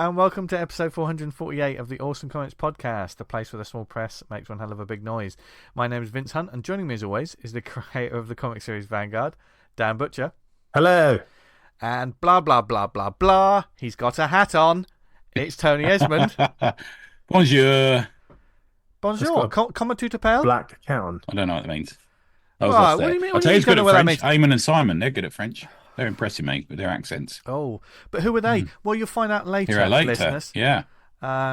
and welcome to episode 448 of the Awesome Comics Podcast, the place where the small press makes one hell of a big noise. My name is Vince Hunt, and joining me as always is the creator of the comic series Vanguard, Dan Butcher. Hello. And blah, blah, blah, blah, blah. He's got a hat on. It's Tony Esmond. Bonjour. Bonjour. Comment tu t'appelles? Black count. I don't know what that means. What do you mean? I'll tell you who's good at French. Eamon and Simon, they're good at French. They're impressing me with their accents. Oh, but who are they? Well, you'll find out later, listeners. Yeah.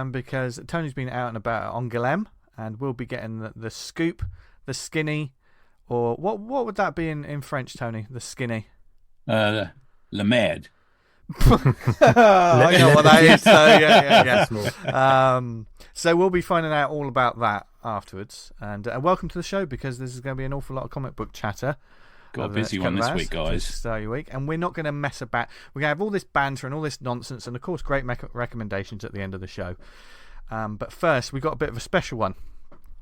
Because Tony's been out and about on Angoulême, and we'll be getting the scoop, the skinny, or what would that be in French, Tony? The skinny? Le merde. I know what that is. So yeah. So we'll be finding out all about that afterwards. And welcome to the show, because this is going to be an awful lot of comic book chatter. Got a busy one this week, guys. Start your week, and we're not going to mess about. We're going to have all this banter and all this nonsense, and of course, great recommendations at the end of the show. But first, we've got a bit of a special one.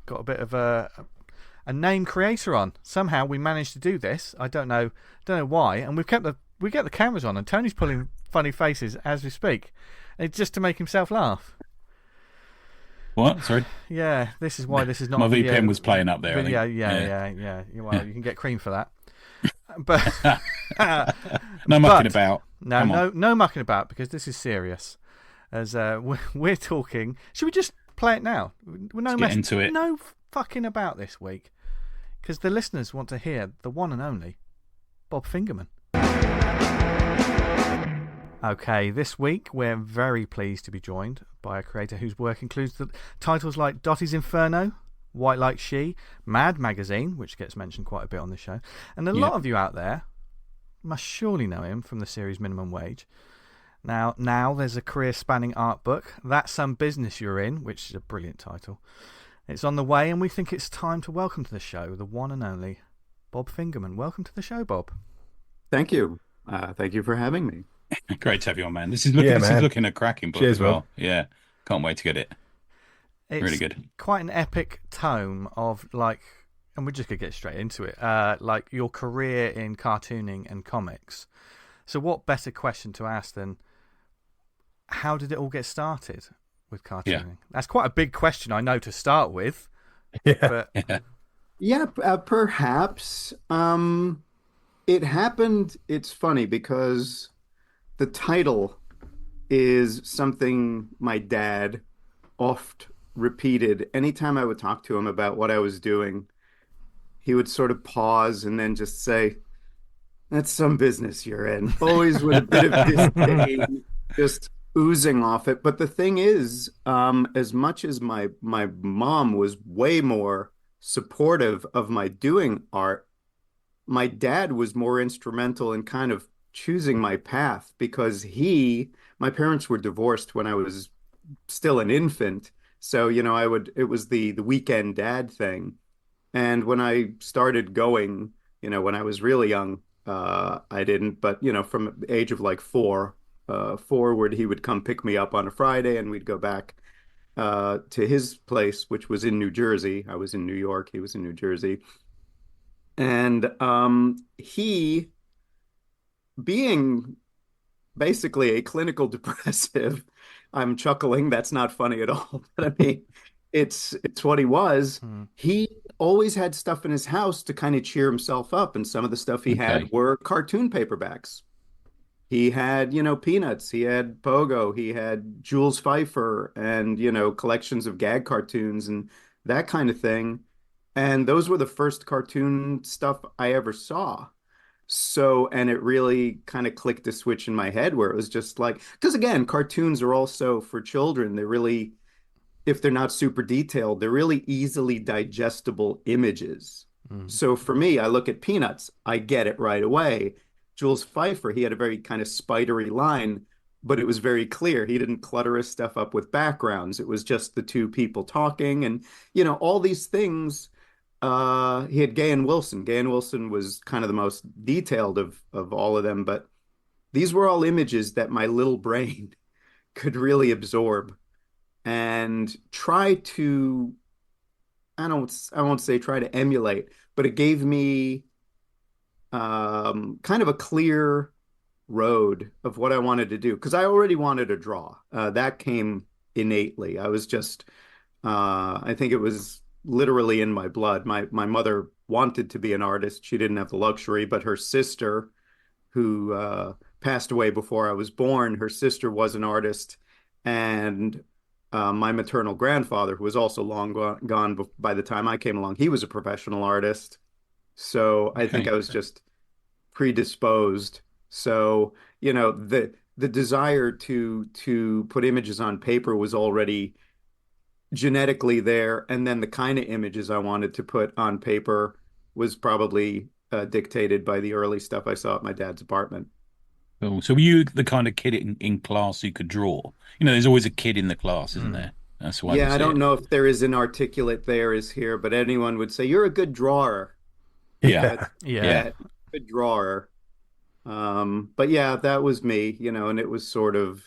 Got a bit of a name creator on. Somehow we managed to do this. I don't know why, and we get the cameras on, and Tony's pulling funny faces as we speak. It's just to make himself laugh. What? Sorry? Yeah, this is why this is not. My VPN was playing up there. Yeah. Well, you can get cream for that. But no mucking about. No mucking about, because this is serious. As we're talking, should we just play it now? Let's get into it. No fucking about this week, because the listeners want to hear the one and only Bob Fingerman. Okay, this week we're very pleased to be joined by a creator whose work includes titles like Dottie's Inferno, White Like She, Mad Magazine, which gets mentioned quite a bit on the show, and a lot of you out there must surely know him from the series Minimum Wage. Now there's a career-spanning art book, That's Some Business You're In, which is a brilliant title. It's on the way, and we think it's time to welcome to the show the one and only Bob Fingerman. Welcome to the show, Bob. Thank you. Thank you for having me. Great to have you on, man. This is looking a cracking book. Cheers, as well. Yeah, can't wait to get it. It's really good. Quite an epic tome of, like, and we're just going to get straight into it, like your career in cartooning and comics. So what better question to ask than how did it all get started with cartooning? Yeah. That's quite a big question, I know, to start with. Yeah. But... perhaps. It happened, it's funny, because the title is something my dad oft repeated. Anytime I would talk to him about what I was doing, he would sort of pause and then just say, "That's some business you're in." Always with a bit of disdain, just oozing off it. But the thing is, as much as my mom was way more supportive of my doing art, my dad was more instrumental in kind of choosing my path, because my parents were divorced when I was still an infant. So, it was the weekend dad thing. And when I started going, when I was really young, I didn't, but, from the age of like 4 forward, he would come pick me up on a Friday, and we'd go back to his place, which was in New Jersey. I was in New York. He was in New Jersey. And he, being basically a clinical depressive, I'm chuckling, that's not funny at all, but I mean, it's what he was. He always had stuff in his house to kind of cheer himself up, and some of the stuff he had were cartoon paperbacks. He had, Peanuts, he had Pogo, he had Jules Pfeiffer, and, collections of gag cartoons and that kind of thing. And those were the first cartoon stuff I ever saw. So, and it really kind of clicked a switch in my head where it was just like, because again, cartoons are also for children. They're really, if they're not super detailed, they're really easily digestible images. So for me, I look at Peanuts, I get it right away. Jules Pfeiffer, he had a very kind of spidery line, but it was very clear. He didn't clutter his stuff up with backgrounds. It was just the two people talking, and, all these things. He had Gay and Wilson. Gay and Wilson was kind of the most detailed of all of them, but these were all images that my little brain could really absorb and try to, I won't say try to emulate, but it gave me kind of a clear road of what I wanted to do because I already wanted to draw. That came innately. I was just, I think it was literally in my blood. My mother wanted to be an artist. She didn't have the luxury, but her sister, who passed away before I was born, her sister was an artist, and my maternal grandfather, who was also long gone by the time I came along, he was a professional artist. So I think Okay. I was just predisposed. So, the desire to put images on paper was already genetically there, and then the kind of images I wanted to put on paper was probably dictated by the early stuff I saw at my dad's apartment. Cool. So were you the kind of kid in class who could draw? There's always a kid in the class, isn't there? That's why we Yeah, I see don't it. know if there is an articulate there is here, but anyone would say you're a good drawer. Yeah. That's Yeah. Yeah. that good drawer. But yeah, that was me, and it was sort of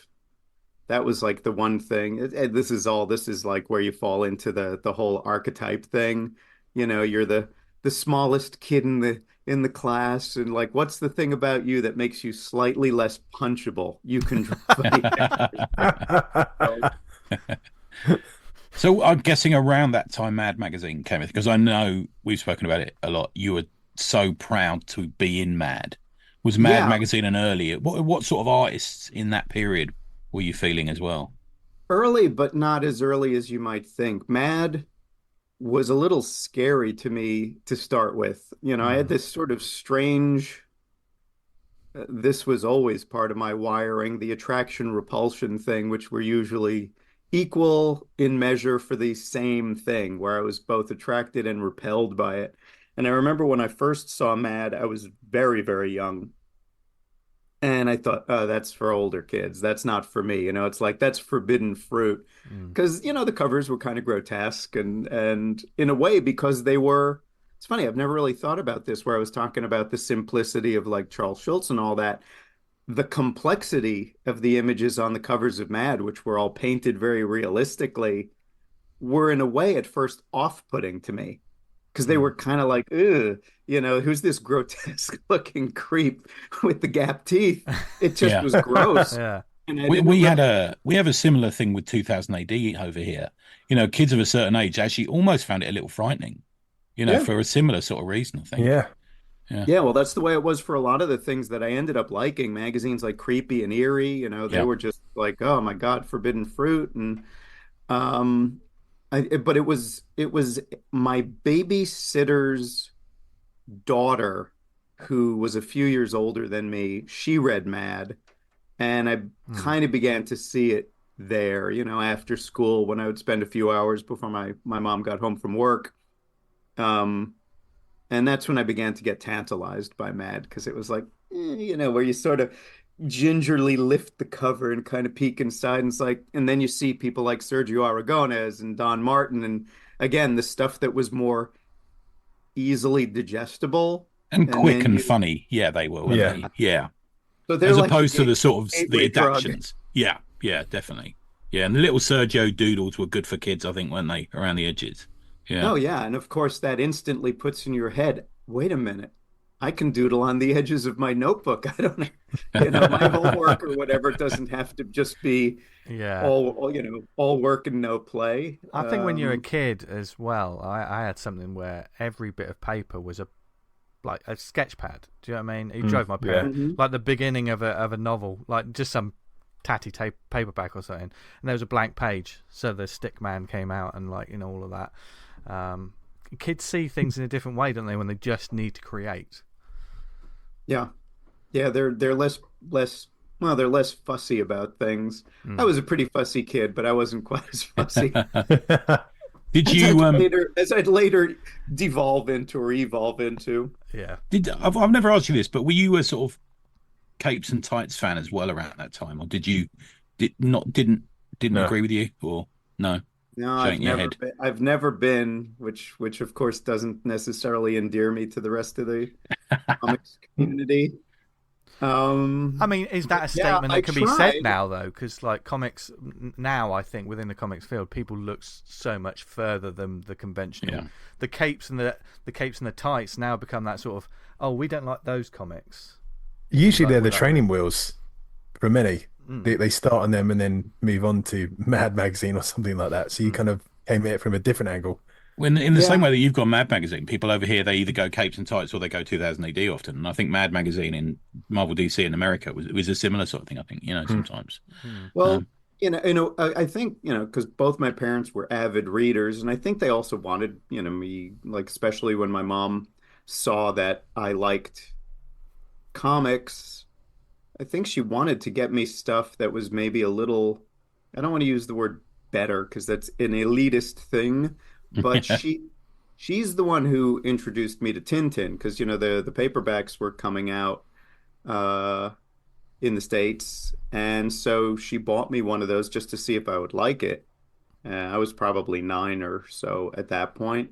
that was like the one thing. This is like where you fall into the whole archetype thing. You're the smallest kid in the class, and like, what's the thing about you that makes you slightly less punchable? You can draw funny pictures. So, So I'm guessing around that time Mad Magazine came, because I know we've spoken about it a lot. You were so proud to be in Mad. Was Mad yeah, Magazine an earlier? What sort of artists in that period were you feeling as well? early, but not as early as you might think. Mad was a little scary to me to start with. I had Mm. this sort of strange, this was always part of my wiring, the attraction repulsion thing, which were usually equal in measure for the same thing, where I was both attracted and repelled by it. And I remember when I first saw Mad, I was very, very young. And I thought, oh, that's for older kids. That's not for me. It's like that's forbidden fruit. Mm. Because, the covers were kind of grotesque and in a way, because they were, it's funny, I've never really thought about this where I was talking about the simplicity of like Charles Schultz and all that. The complexity of the images on the covers of Mad, which were all painted very realistically, were in a way at first off-putting to me because they Mm. were kind of like, ugh, who's this grotesque looking creep with the gap teeth? It just Yeah. was gross. Yeah. And I We didn't we had really, we have a similar thing with 2000 AD over here. Kids of a certain age actually almost found it a little frightening, yeah. for a similar sort of reason, I think. Yeah. Yeah. Yeah, well, that's the way it was for a lot of the things that I ended up liking. Magazines like Creepy and Eerie, they Yeah. were just like, oh my God, forbidden fruit. And um but it was my babysitter's daughter who was a few years older than me. She read Mad, and I Mm. kind of began to see it there, after school when I would spend a few hours before my mom got home from work. Um, and that's when I began to get tantalized by Mad because it was like, where you sort of gingerly lift the cover and kind of peek inside, and it's like, and then you see people like Sergio Aragonés and Don Martin, and again, the stuff that was more easily digestible, And and quick then and funny. Yeah, they were, weren't Yeah. they? Yeah. so they're As like the opposed to the sort of the gateway drug. adaptions. Yeah. Yeah, definitely. Yeah. And the little Sergio doodles were good for kids, I think, weren't they? Around the edges. Yeah. Oh yeah, and of course that instantly puts in your head, wait a minute, I can doodle on the edges of my notebook. I don't, my homework or whatever doesn't have to just be Yeah. all work and no play. I think when you're a kid as well, I had something where every bit of paper was like a sketch pad. Do you know what I mean? It drove my yeah. parents Mhm. like the beginning of a novel, like just some tatty tape paperback or something, and there was a blank page, so the stick man came out and like all of that. Kids see things in a different way, don't they, when they just need to create? Yeah, yeah, they're less well, they're less fussy about things. I Mm. was a pretty fussy kid, but I wasn't quite as fussy Did as you I'd later devolve into or evolve into. Yeah. I've never asked you this, but were you a sort of capes and tights fan as well around that time, or didn't No. agree with you, or no? No, I've Shaking your never head. been, I've never been, which of course doesn't necessarily endear me to the rest of the comics community. I mean, is that a Yeah, statement I that can be said tried. now, though? Because like comics now, I think within the comics field, people look so much further than the conventional. Yeah. The capes and the tights now become that sort of, oh, we don't like those comics. Usually like they're the with that. training wheels for many. Mm, They start on them and then move on to Mad Magazine or something like that. So you mm, kind of came at it from a different angle. When in the Yeah. same way that you've got Mad Magazine, people over here they either go capes and tights or they go 2000 AD often. And I think Mad Magazine in Marvel DC in America was a similar sort of thing. I think Hmm. sometimes. mm, Well, Um, I think, because both my parents were avid readers, and I think they also wanted, me, like, especially when my mom saw that I liked comics, I think she wanted to get me stuff that was maybe a little, I don't want to use the word better because that's an elitist thing, but she's the one who introduced me to Tintin because, the paperbacks were coming out. Uh, in the States. And so she bought me one of those just to see if I would like it. I was probably 9 or so at that point.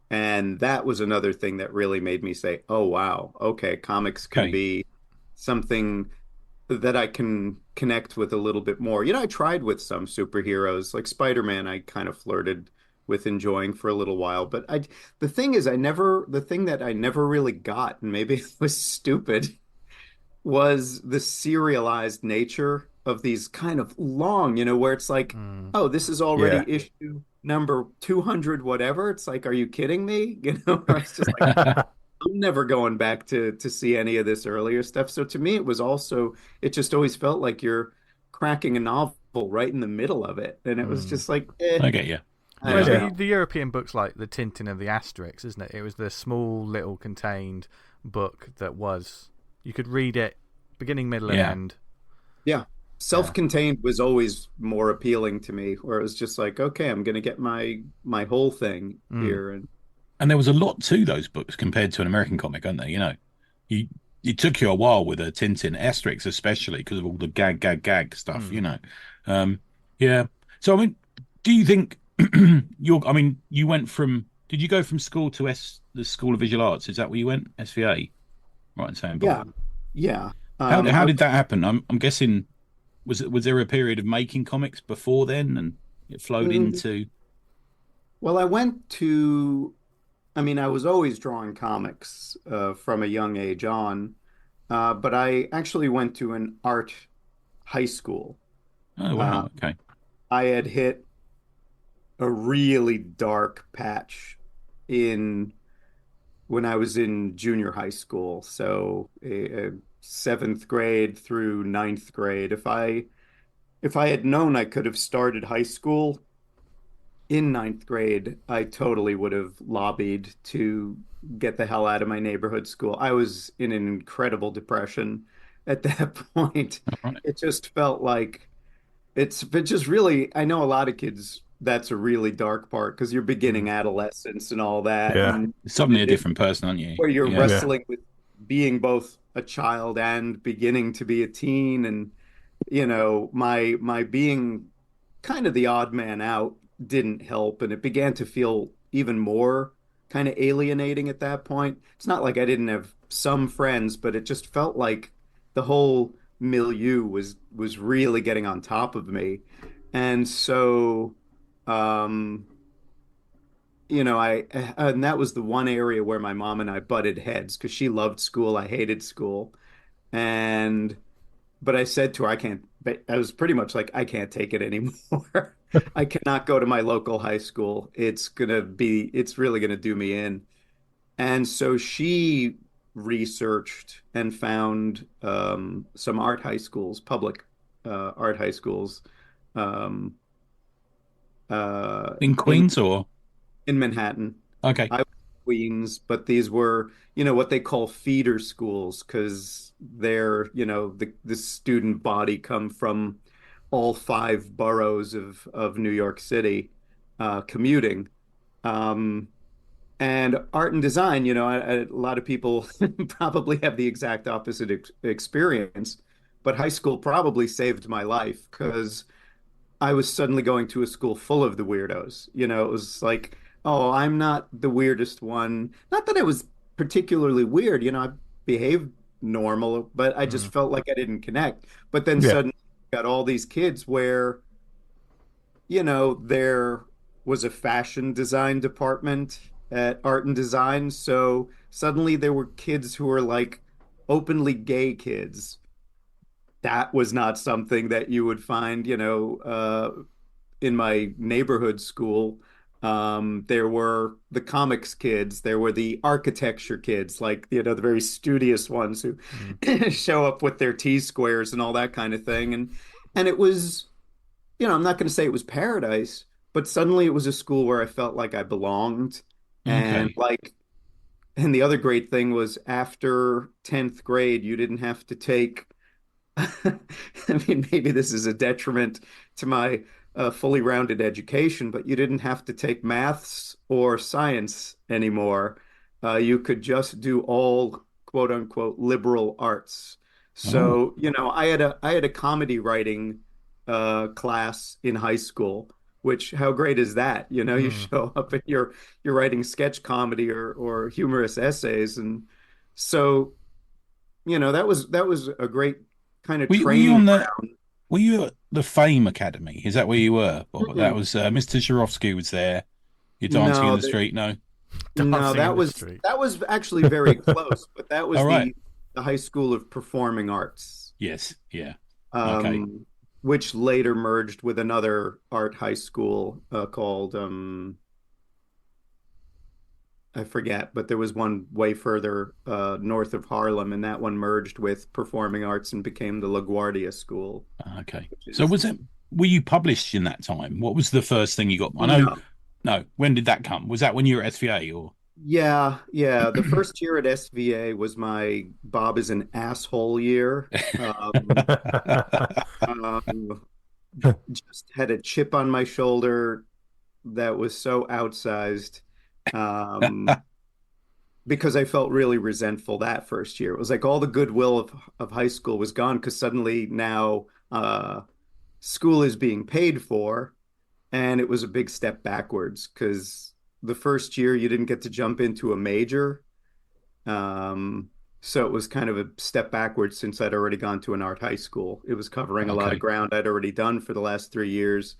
And that was another thing that really made me say, oh, wow, okay, comics can okay, be something that I can connect with a little bit more. I tried with some superheroes, like Spider-Man, I kind of flirted with enjoying for a little while. But the thing is, the thing that I never really got, and maybe it was stupid, was the serialized nature of these kind of long, where it's like, mm. oh, this is Yeah. already issue number 200, whatever. It's like, are you kidding me? It's just like, I'm never going back to see any of this earlier stuff. So to me, it just always felt like you're cracking a novel right in the middle of it. And it was Mm. just like, I get you. I Well, Yeah, don't Yeah. know. the European books like the Tintin and the Asterix, isn't it? It was the small little contained book that was you could read it beginning, middle, and yeah. end. Yeah. Yeah. Self-contained was always more appealing to me, where it was just like, okay, I'm gonna get my whole thing Mm. here. And And there was a lot to those books compared to an American comic, aren't there? You it took you a while with a Tintin, Asterix especially because of all the gag stuff. Mm. Um, yeah. So I mean, do you think I mean, you went from? Did you go from school to the School of Visual Arts? Is that where you went? SVA, right in saying, Bob. yeah, yeah. How did that happen? I'm guessing was there a period of making comics before then, and it flowed Mm, into? well, I mean, I was always drawing comics from a young age on, but I actually went to an art high school. Oh Uh, wow, okay. I had hit a really dark patch in when I was in junior high school, so seventh grade through ninth grade. If I had known I could have started high school in ninth grade, I totally would have lobbied to get the hell out of my neighborhood school. I was in an incredible depression at that point. All right. It just felt like but just really, I know a lot of kids, that's a really dark part because you're beginning Mm. adolescence and all that. Yeah. And Suddenly a different person, aren't you? where you're Yeah. Yeah. wrestling with being both a child and beginning to be a teen. And, my being kind of the odd man out didn't help. And it began to feel even more kind of alienating at that point. It's not like I didn't have some friends, but it just felt like the whole milieu was really getting on top of me. And so, um, and that was the one area where my mom and I butted heads because she loved school. I hated school. And but I said to her, I was pretty much like, I can't take it anymore. I cannot go to my local high school. It's really gonna do me in. And so she researched and found some art high schools, public art high schools, um, uh, In in Queens or in Manhattan. okay. I was in Queens, but these were, what they call feeder schools because the student body come from all 5 boroughs of New York City, commuting. Um, and art and design, a lot of people probably have the exact opposite experience, but high school probably saved my life because I was suddenly going to a school full of the weirdos. It was like, oh, I'm not the weirdest one. Not that I was particularly weird, I behaved normal, but I just Mm. felt like I didn't connect. But then Yeah. suddenly got all these kids where, there was a fashion design department at art and design. So suddenly there were kids who were like openly gay kids. That was not something that you would find, in my neighborhood school. There were the comics kids, there were the architecture kids, like, the very studious ones who show up with their T-squares and all that kind of thing. And it was, I'm not going to say it was paradise, but suddenly it was a school where I felt like I belonged. And Okay. and the other great thing was after 10th grade, you didn't have to take I mean, maybe this is a detriment to my fully rounded education, but you didn't have to take maths or science anymore. You could just do all quote unquote liberal arts. Oh. So, I had a comedy writing class in high school, which how great is that? You Mm. show up and you're writing sketch comedy or humorous essays. And so that was a great kind of Were you training on the ground. Were you at the Fame Academy? Is that where you were? Bob? That Mm-mm. was Mr. Zharovsky was there. You're dancing in No, the street. No. no, Dancing in that the was street. that was actually very close, but that was All right. the High School of Performing Arts, Yes. Yeah. Okay. um, which later merged with another art high school called I forget, but there was one way further north of Harlem, and that one merged with Performing Arts and became the LaGuardia School, Okay. which So is were you published in that time? What was the first thing you got? I know. no. No. When did that come? Was that when you were at SVA or? Yeah, yeah. The first year at SVA was my Bob is an asshole year. Um, just had a chip on my shoulder that was so outsized, um, because I felt really resentful that first year. It was like all the goodwill of high school was gone because suddenly now school is being paid for, and it was a big step backwards because the first year you didn't get to jump into a major. Um, so it was kind of a step backwards since I'd already gone to an art high school. It was covering a lot of Okay. ground I'd already done for the last 3 years.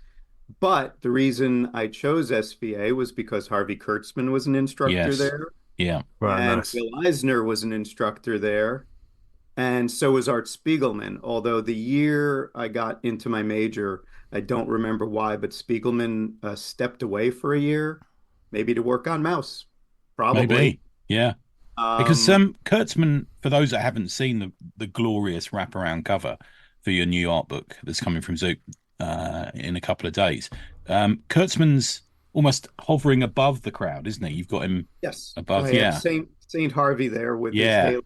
But the reason I chose SVA was because Harvey Kurtzman was an instructor Yes. there, Yeah. Right, and nice. Will Eisner was an instructor there, and so was Art Spiegelman. Although the year I got into my major, I don't remember why, but Spiegelman stepped away for a year, maybe to work on Mouse, probably. Maybe. Yeah. Because Um, Kurtzman, for those that haven't seen the glorious wraparound cover for your new art book that's coming from Zoop in a couple of days, Kurtzman's almost hovering above the crowd, isn't he? You've got him yes, I above. had Yeah, Saint Harvey there with his yeah. halo.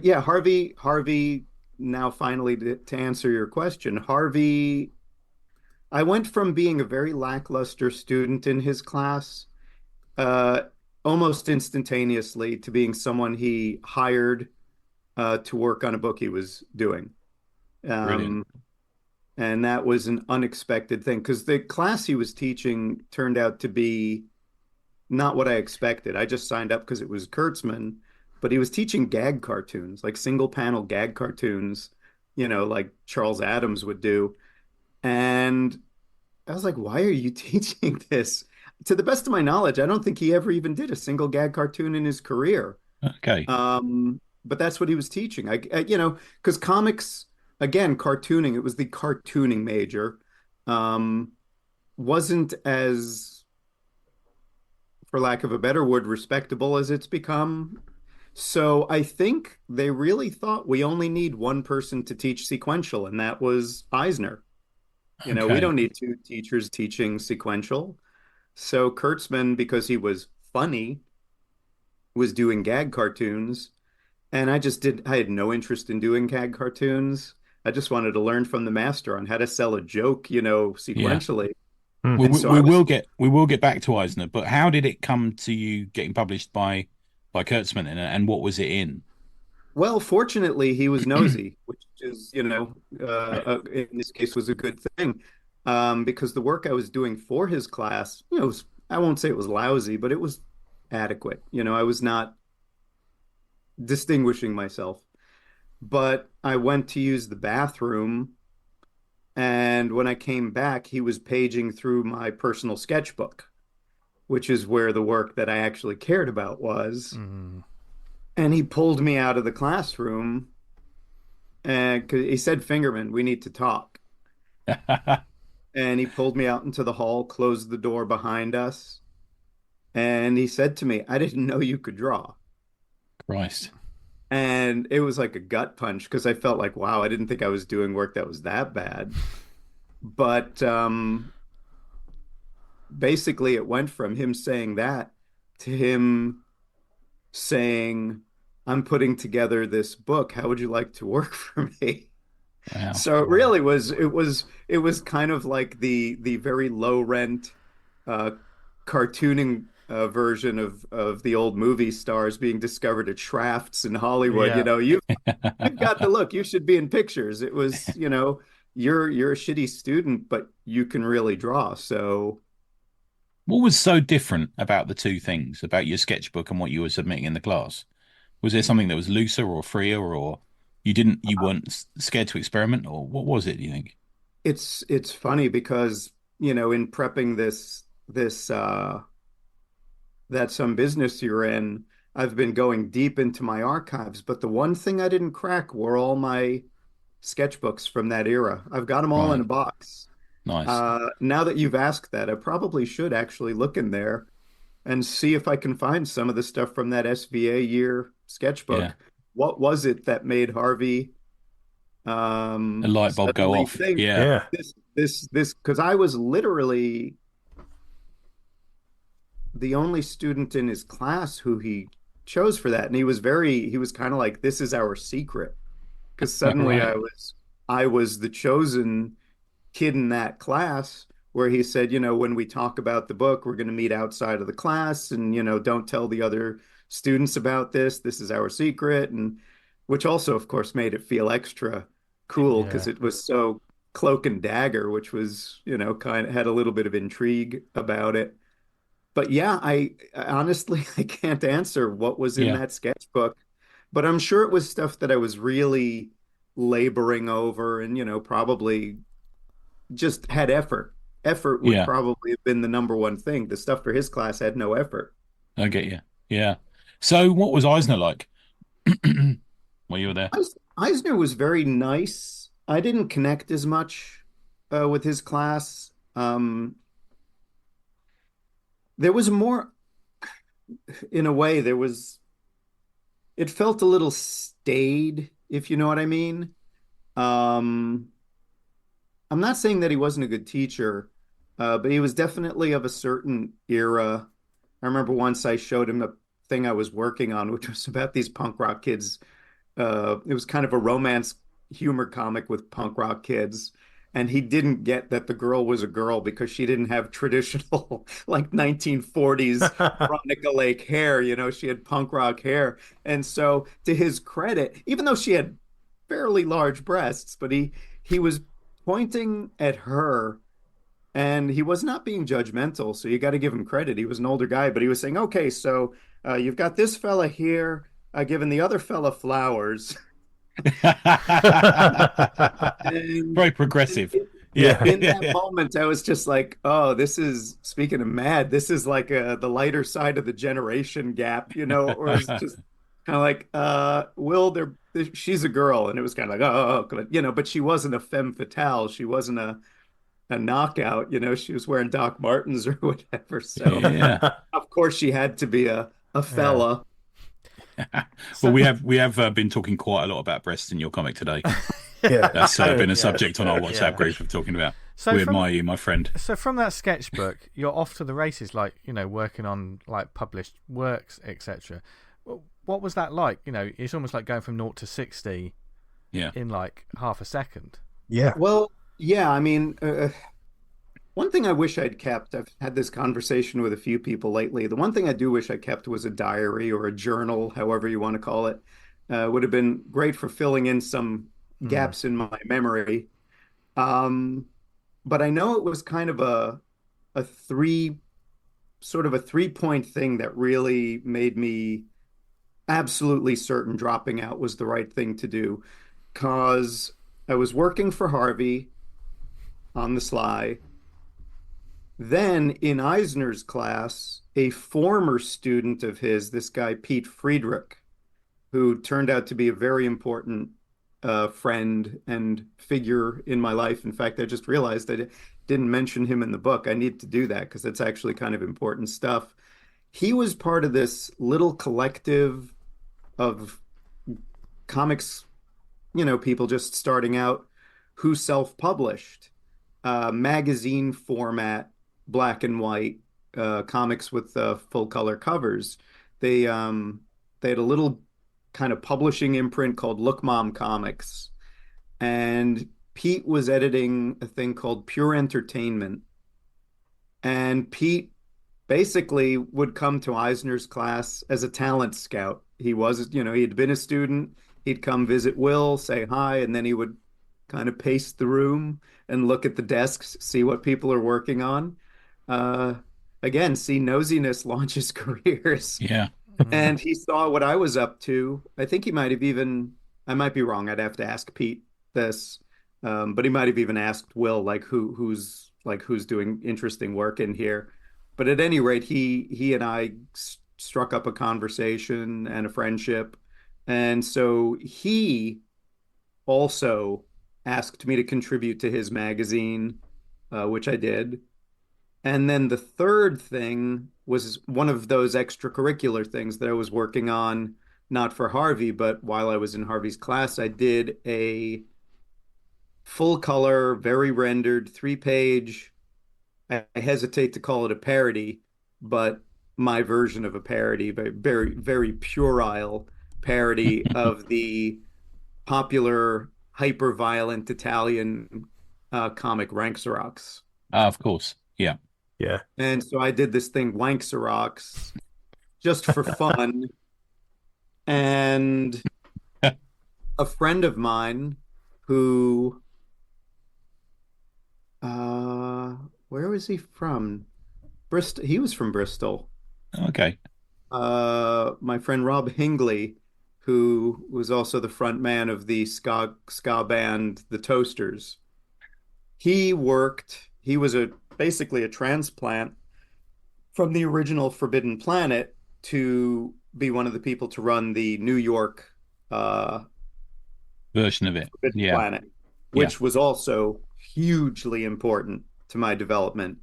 Yeah, Harvey. Now, finally, to answer your question, Harvey. I went from being a very lackluster student in his class, uh, almost instantaneously, to being someone he hired to work on a book he was doing. Brilliant. Um, and that was an unexpected thing because the class he was teaching turned out to be not what I expected. I just signed up because it was Kurtzman, but he was teaching gag cartoons, like single panel gag cartoons, like Charles Adams would do. And I was like, why are you teaching this? To the best of my knowledge, I don't think he ever even did a single gag cartoon in his career. Okay. But that's what he was teaching. Because comics, again, cartooning, it was the cartooning major, um, wasn't as, for lack of a better word, respectable as it's become. So I think they really thought we only need one person to teach sequential, and that was Eisner. We Okay. don't need two teachers teaching sequential. So Kurtzman, because he was funny, was doing gag cartoons. And I had no interest in doing gag cartoons. I just wanted to learn from the master on how to sell a joke, Yeah. sequentially. Hmm. We, And we so we I was, will get back to Eisner, but how did it come to you getting published by Kurtzman, and what was it in? well, fortunately, he was nosy, which is, in this case was a good thing. Because the work I was doing for his class, I won't say it was lousy, but it was adequate. I was not distinguishing myself. But I went to use the bathroom, and when I came back, he was paging through my personal sketchbook, which is where the work that I actually cared about was. Mm. And he pulled me out of the classroom and 'cause he said, Fingerman, we need to talk. And he pulled me out into the hall, closed the door behind us. And he said to me, I didn't know you could draw. Christ. And it was like a gut punch because I felt like, wow, I didn't think I was doing work that was that bad. But basically, it went from him saying that to him saying, I'm putting together this book. How would you like to work for me? Wow. So it really was kind of like the very low rent uh cartooning version of the old movie stars being discovered at Shafts in Hollywood. Yeah. You've got the look. You should be in pictures. It was, you're a shitty student, but you can really draw. So What was so different about the two things, about your sketchbook and what you were submitting in the class? Was there something that was looser or freer, or you weren't scared to experiment, or what was it, do you think? it's funny because, in prepping this that some business you're in, I've been going deep into my archives, but the one thing I didn't crack were all my sketchbooks from that era. I've got them all in a Right. box. Nice. Now that you've asked that, I probably should actually look in there and see if I can find some of the stuff from that SVA year Yeah. sketchbook. What was it that made Harvey A light bulb go suddenly off. think Yeah. Yeah. this because I was literally the only student in his class who he chose for that, and he was kind of like, this is our secret, because suddenly Right. I was the chosen kid in that class, where he said, when we talk about the book, we're going to meet outside of the class, and don't tell the other students about this. This is our secret. And which also, of course, made it feel extra cool because Yeah. it was so cloak and dagger, which was, kind of had a little bit of intrigue about it. But yeah, I honestly I can't answer what was in Yeah. that sketchbook, but I'm sure it was stuff that I was really laboring over, and probably just had effort. Effort would Yeah. probably have been the number one thing. The stuff for his class had no effort. I get you. Yeah. So what was Eisner like when you were there? Eisner was very nice. I didn't connect as much with his class. There was more, in a way, it felt a little staid, if you know what I mean. Um, I'm not saying that he wasn't a good teacher, but he was definitely of a certain era. I remember once I showed him a thing I was working on, which was about these punk rock kids. It was kind of a romance humor comic with punk rock kids. And he didn't get that the girl was a girl because she didn't have traditional, like 1940s Veronica Lake hair. She had punk rock hair. And so, to his credit, even though she had fairly large breasts, but he was pointing at her, and he was not being judgmental. So you got to give him credit. He was an older guy, but he was saying, okay, so you've got this fella here, giving the other fella flowers. And Very progressive. Yeah. in that moment, I was just like, oh, this is, speaking of mad, this is like the lighter side of the generation gap, or it's just kind of like, Will, she's a girl. And it was kind of like, oh, but she wasn't a femme fatale. She wasn't a knockout, she was wearing Doc Martens or whatever. So Yeah. of course she had to be a Yeah. fella. Well, we have been talking quite a lot about breasts in your comic today. Yeah. That's been a Yeah. subject on our WhatsApp Yeah. group of talking about. So We from admire you, my friend. so from that sketchbook, you're off to the races, like working on like published works, etc. What was that like? It's almost like going from 0 to 60 Yeah. in like half a second. Yeah. Well, yeah, I mean, one thing I wish I'd kept, I've had this conversation with a few people lately. The one thing I do wish I kept was a diary or a journal, however you want to call it. Would have been great for filling in some Mm. gaps in my memory. Um, but I know it was kind of a three sort of a 3 point thing that really made me absolutely certain dropping out was the right thing to do. Cause I was working for Harvey on the sly. Then in Eisner's class, a former student of his, this guy Pete Friedrich, who turned out to be a very important friend and figure in my life. In fact, I just realized I didn't mention him in the book. I need to do that because it's actually kind of important stuff. He was part of this little collective of comics, people just starting out who self-published magazine format, black and white comics with full color covers. They had a little kind of publishing imprint called Look Mom Comics, and Pete was editing a thing called Pure Entertainment. And Pete basically would come to Eisner's class as a talent scout. He was, he had been a student. He'd come visit Will, say hi, and then he would kind of pace the room and look at the desks, see what people are working on. Uh, Again, see nosiness launches careers. Yeah. And he saw what I was up to. I think he might have even, I might be wrong. I'd have to ask Pete this. But he might have even asked Will, like who's doing interesting work in here. But at any rate, he and I struck up a conversation and a friendship. And so he also asked me to contribute to his magazine, which I did. And then the third thing was one of those extracurricular things that I was working on, not for Harvey, but while I was in Harvey's class, I did a full color, very rendered, 3-page. I hesitate to call it a parody, but my version of a parody, very, very puerile parody of the popular, hyper-violent Italian comic Ranxerox. Of course. Yeah. Yeah. And so I did this thing, Wanxerox, just for fun. And a friend of mine who, where was he from? Bristol. He was from Bristol. Okay. My friend Rob Hingley, who was also the front man of the ska band, The Toasters. He was basically a transplant from the original Forbidden Planet to be one of the people to run the New York version of it. Forbidden Planet, which was also hugely important to my development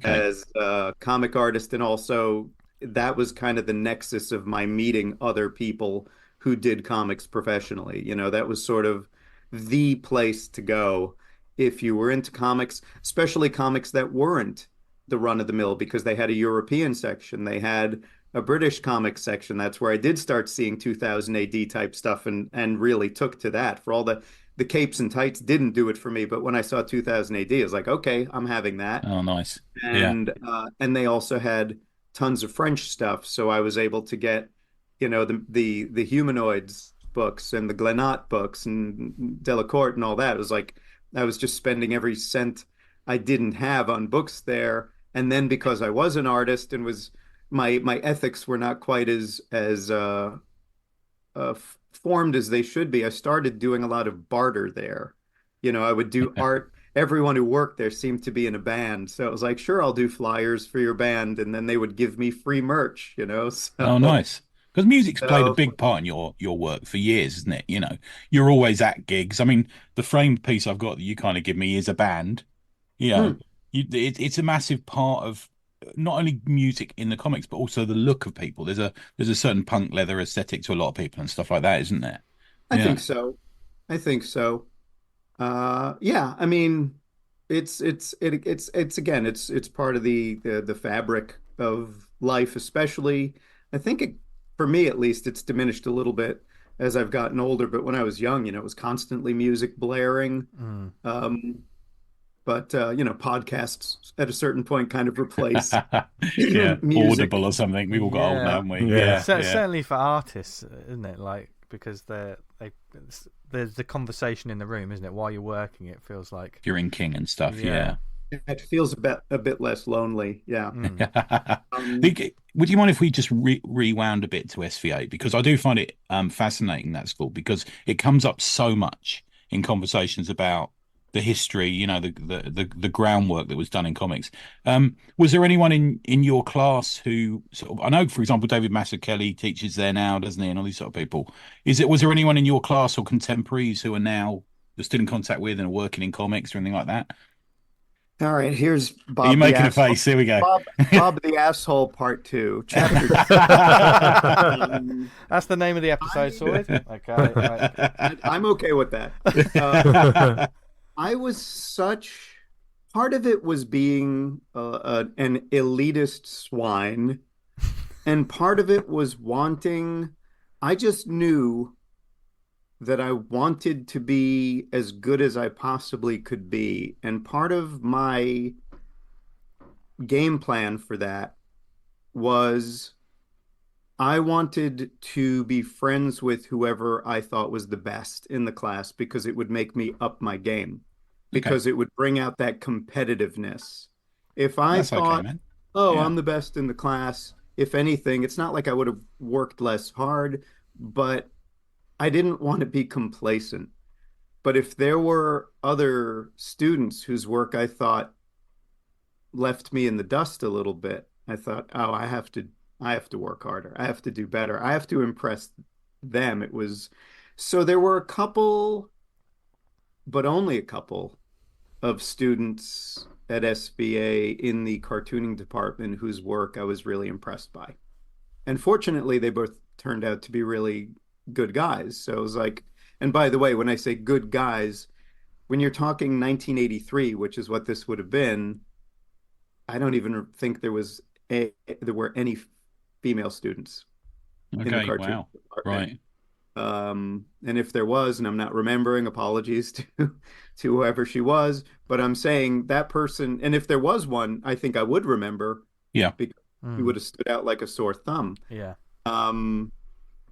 as a comic artist. And also that was kind of the nexus of my meeting other people who did comics professionally. That was sort of the place to go if you were into comics, especially comics that weren't the run of the mill, because they had a European section, they had a British comics section. That's where I did start seeing 2000 AD type stuff and really took to that. For all the capes and tights didn't do it for me, but when I saw 2000 AD, I was like, okay, I'm having that. Oh, nice. And they also had tons of French stuff, so I was able to get, the Humanoids books and the Glenat books and Delacourt and all that. It was like I was just spending every cent I didn't have on books there. And then because I was an artist and was my ethics were not quite as formed as they should be, I started doing a lot of barter there. I would do art. Everyone who worked there seemed to be in a band, so it was like, sure, I'll do flyers for your band, and then they would give me free merch. So, oh, nice. Because music's played a big part in your work for years, isn't it? You're always at gigs. I mean, the framed piece I've got that you kind of give me is a band. It's a massive part of not only music in the comics, but also the look of people. There's a certain punk leather aesthetic to a lot of people and stuff like that, isn't there? I think so. Yeah. I mean, it's again, it's part of the fabric of life, especially. I think for me, at least, it's diminished a little bit as I've gotten older. But when I was young, it was constantly music blaring. But podcasts at a certain point kind of replace music. Audible or something. We've all got old now, haven't we? Yeah. Certainly for artists, isn't it? Like, because there's the conversation in the room, isn't it? While you're working, it feels like you're inking and stuff. Yeah. It feels a bit less lonely. Yeah. Would you mind if we just rewound a bit to SVA? Because I do find it fascinating, that school, because it comes up so much in conversations about the history, the groundwork that was done in comics. Was there anyone in your class who sort of, I know, for example, David Mazzucchelli teaches there now, doesn't he, and all these sort of people. Was there anyone in your class or contemporaries who are now you're still in contact with and are working in comics or anything like that? All right, here's Are you Bob the making a asshole. face? Here we go. Bob the asshole part 2, chapter. That's the name of the episode, Sword. Okay, right. I'm okay with that. I was such part of it was being an elitist swine, and part of it was wanting. I just knew that I wanted to be as good as I possibly could be, and part of my game plan for that was I wanted to be friends with whoever I thought was the best in the class because it would make me up my game, because it would bring out that competitiveness. If I That's thought, okay, man. oh, Yeah. I'm the best in the class, if anything, it's not like I would have worked less hard, but I didn't want to be complacent. But if there were other students whose work I thought left me in the dust a little bit, I thought, oh, I have to work harder. I have to do better. I have to impress them. It was so there were a couple, but only a couple of students at SBA in the cartooning department whose work I was really impressed by. And fortunately, they both turned out to be really good guys. So it was like, and by the way, when I say good guys, when you're talking 1983, which is what this would have been, I don't even think there were any female students in the Okay. cartoon Wow. department. Right. And if there was, and I'm not remembering, apologies to whoever she was, but I'm saying that person, and if there was one, I think I would remember. Yeah. Because he would have stood out like a sore thumb. Yeah.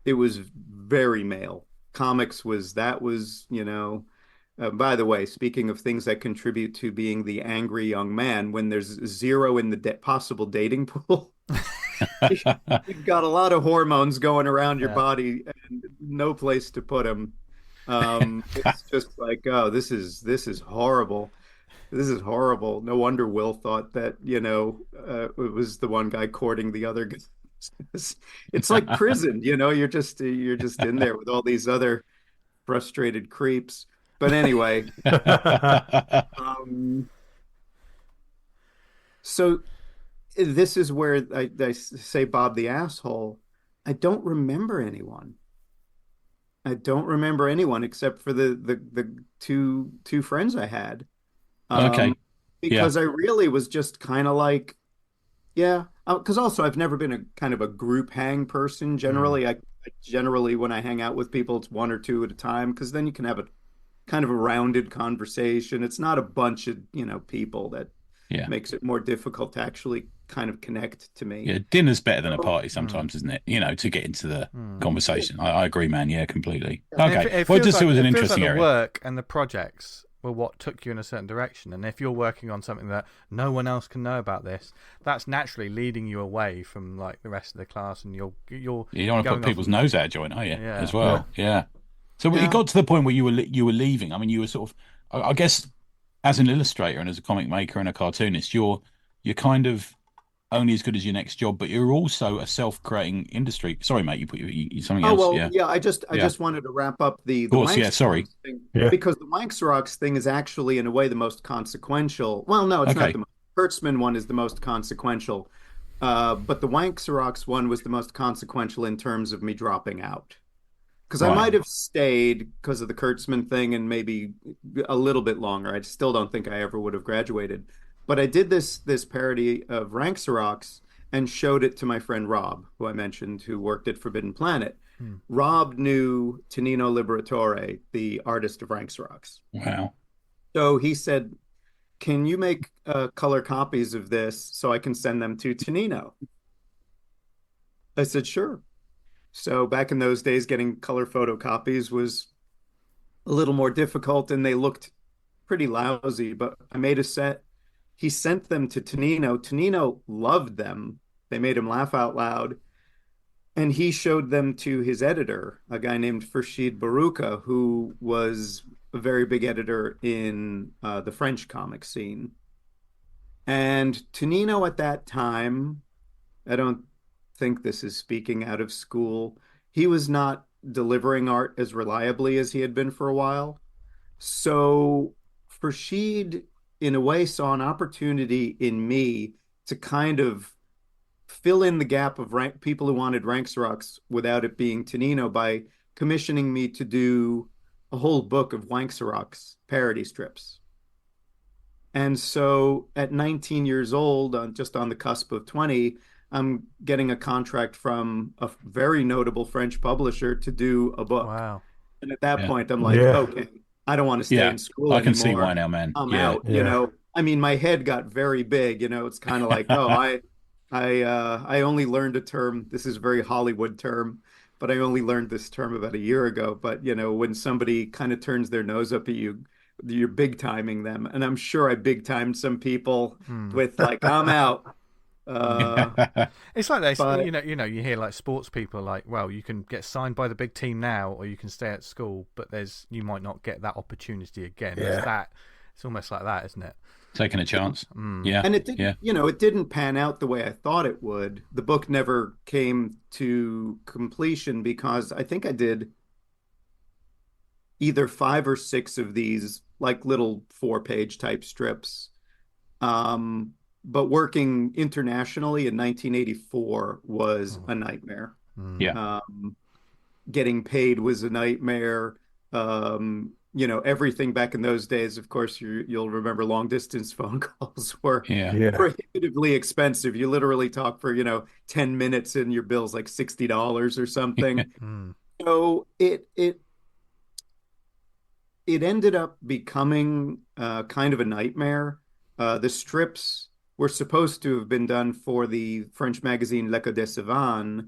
It was very male. Comics was, by the way, speaking of things that contribute to being the angry young man, when there's zero in the possible dating pool, you've got a lot of hormones going around your body and no place to put them. It's just like, oh, this is horrible. This is horrible. No wonder Will thought that, it was the one guy courting the other guy. It's like prison, you're just in there with all these other frustrated creeps. But anyway, so this is where I say Bob the asshole. I don't remember anyone. I don't remember anyone except for the two friends I had. Okay. Because I really was just kind of like, yeah. Because also I've never been a kind of a group hang person. Generally, I generally when I hang out with people, it's one or two at a time because then you can have a kind of a rounded conversation. It's not a bunch of people that makes it more difficult to actually kind of connect to me. Yeah, dinner's better than a party sometimes, isn't it? To get into the conversation. I agree, man. Yeah, completely. Okay. Well, just it was an interesting area. The work and the projects were what took you in a certain direction, and if you're working on something that no one else can know about this, that's naturally leading you away from like the rest of the class, and you don't want to put people's nose out of joint, are you? As well. Yeah. So it got to the point where you were leaving. I mean, you were sort of, I guess, as an illustrator and as a comic maker and a cartoonist, you're kind of only as good as your next job, but you're also a self-creating industry. Sorry, mate, you put something else. Well, yeah. I just wanted to wrap up the sorry. Thing, because the Wanks thing is actually in a way the most consequential. Well, no, it's not the most. Kurtzman one is the most consequential, but the Wanks one was the most consequential in terms of me dropping out. Because I might have stayed because of the Kurtzman thing and maybe a little bit longer. I still don't think I ever would have graduated. But I did this parody of Ranks and showed it to my friend Rob, who I mentioned, who worked at Forbidden Planet. Rob knew Tonino Liberatore, the artist of Ranks. Wow. So he said, can you make color copies of this so I can send them to Tonino? I said, sure. So back in those days, getting color photocopies was a little more difficult and they looked pretty lousy, but I made a set. He sent them to Tonino. Tonino loved them. They made him laugh out loud. And he showed them to his editor, a guy named Farshid Baruka, who was a very big editor in the French comic scene. And Tonino at that time, I don't think this is speaking out of school, he was not delivering art as reliably as he had been for a while. So Farshid, in a way, saw an opportunity in me to kind of fill in the gap of people who wanted Ranks Rocks without it being Tonino by commissioning me to do a whole book of Wanks parody strips. And so at 19 years old, just on the cusp of 20, I'm getting a contract from a very notable French publisher to do a book. Wow. And at that Yeah. point, I'm like, Yeah. okay, I don't want to stay Yeah, in school I anymore. can see why now, man. I'm Yeah. out, Yeah. I mean, my head got very big, it's kind of like, oh, I only learned a term. This is a very Hollywood term, but I only learned this term about a year ago. But when somebody kind of turns their nose up at you, you're big timing them. And I'm sure I big timed some people with like, I'm out. It's like this, But- you hear like sports people like, well, you can get signed by the big team now, or you can stay at school, but you might not get that opportunity again. Yeah. It's almost like that, isn't it? Taking a chance. Yeah. And it didn't, Yeah. it didn't pan out the way I thought it would. The book never came to completion because I think I did either 5 or 6 of these like little 4-page type strips. But working internationally in 1984 was a nightmare. Yeah. Getting paid was a nightmare. Everything back in those days, of course, you'll remember long distance phone calls were Yeah. prohibitively expensive. You literally talk for, 10 minutes and your bill's like $60 or something. So it ended up becoming kind of a nightmare. The strips were supposed to have been done for the French magazine L'Echo des Savants.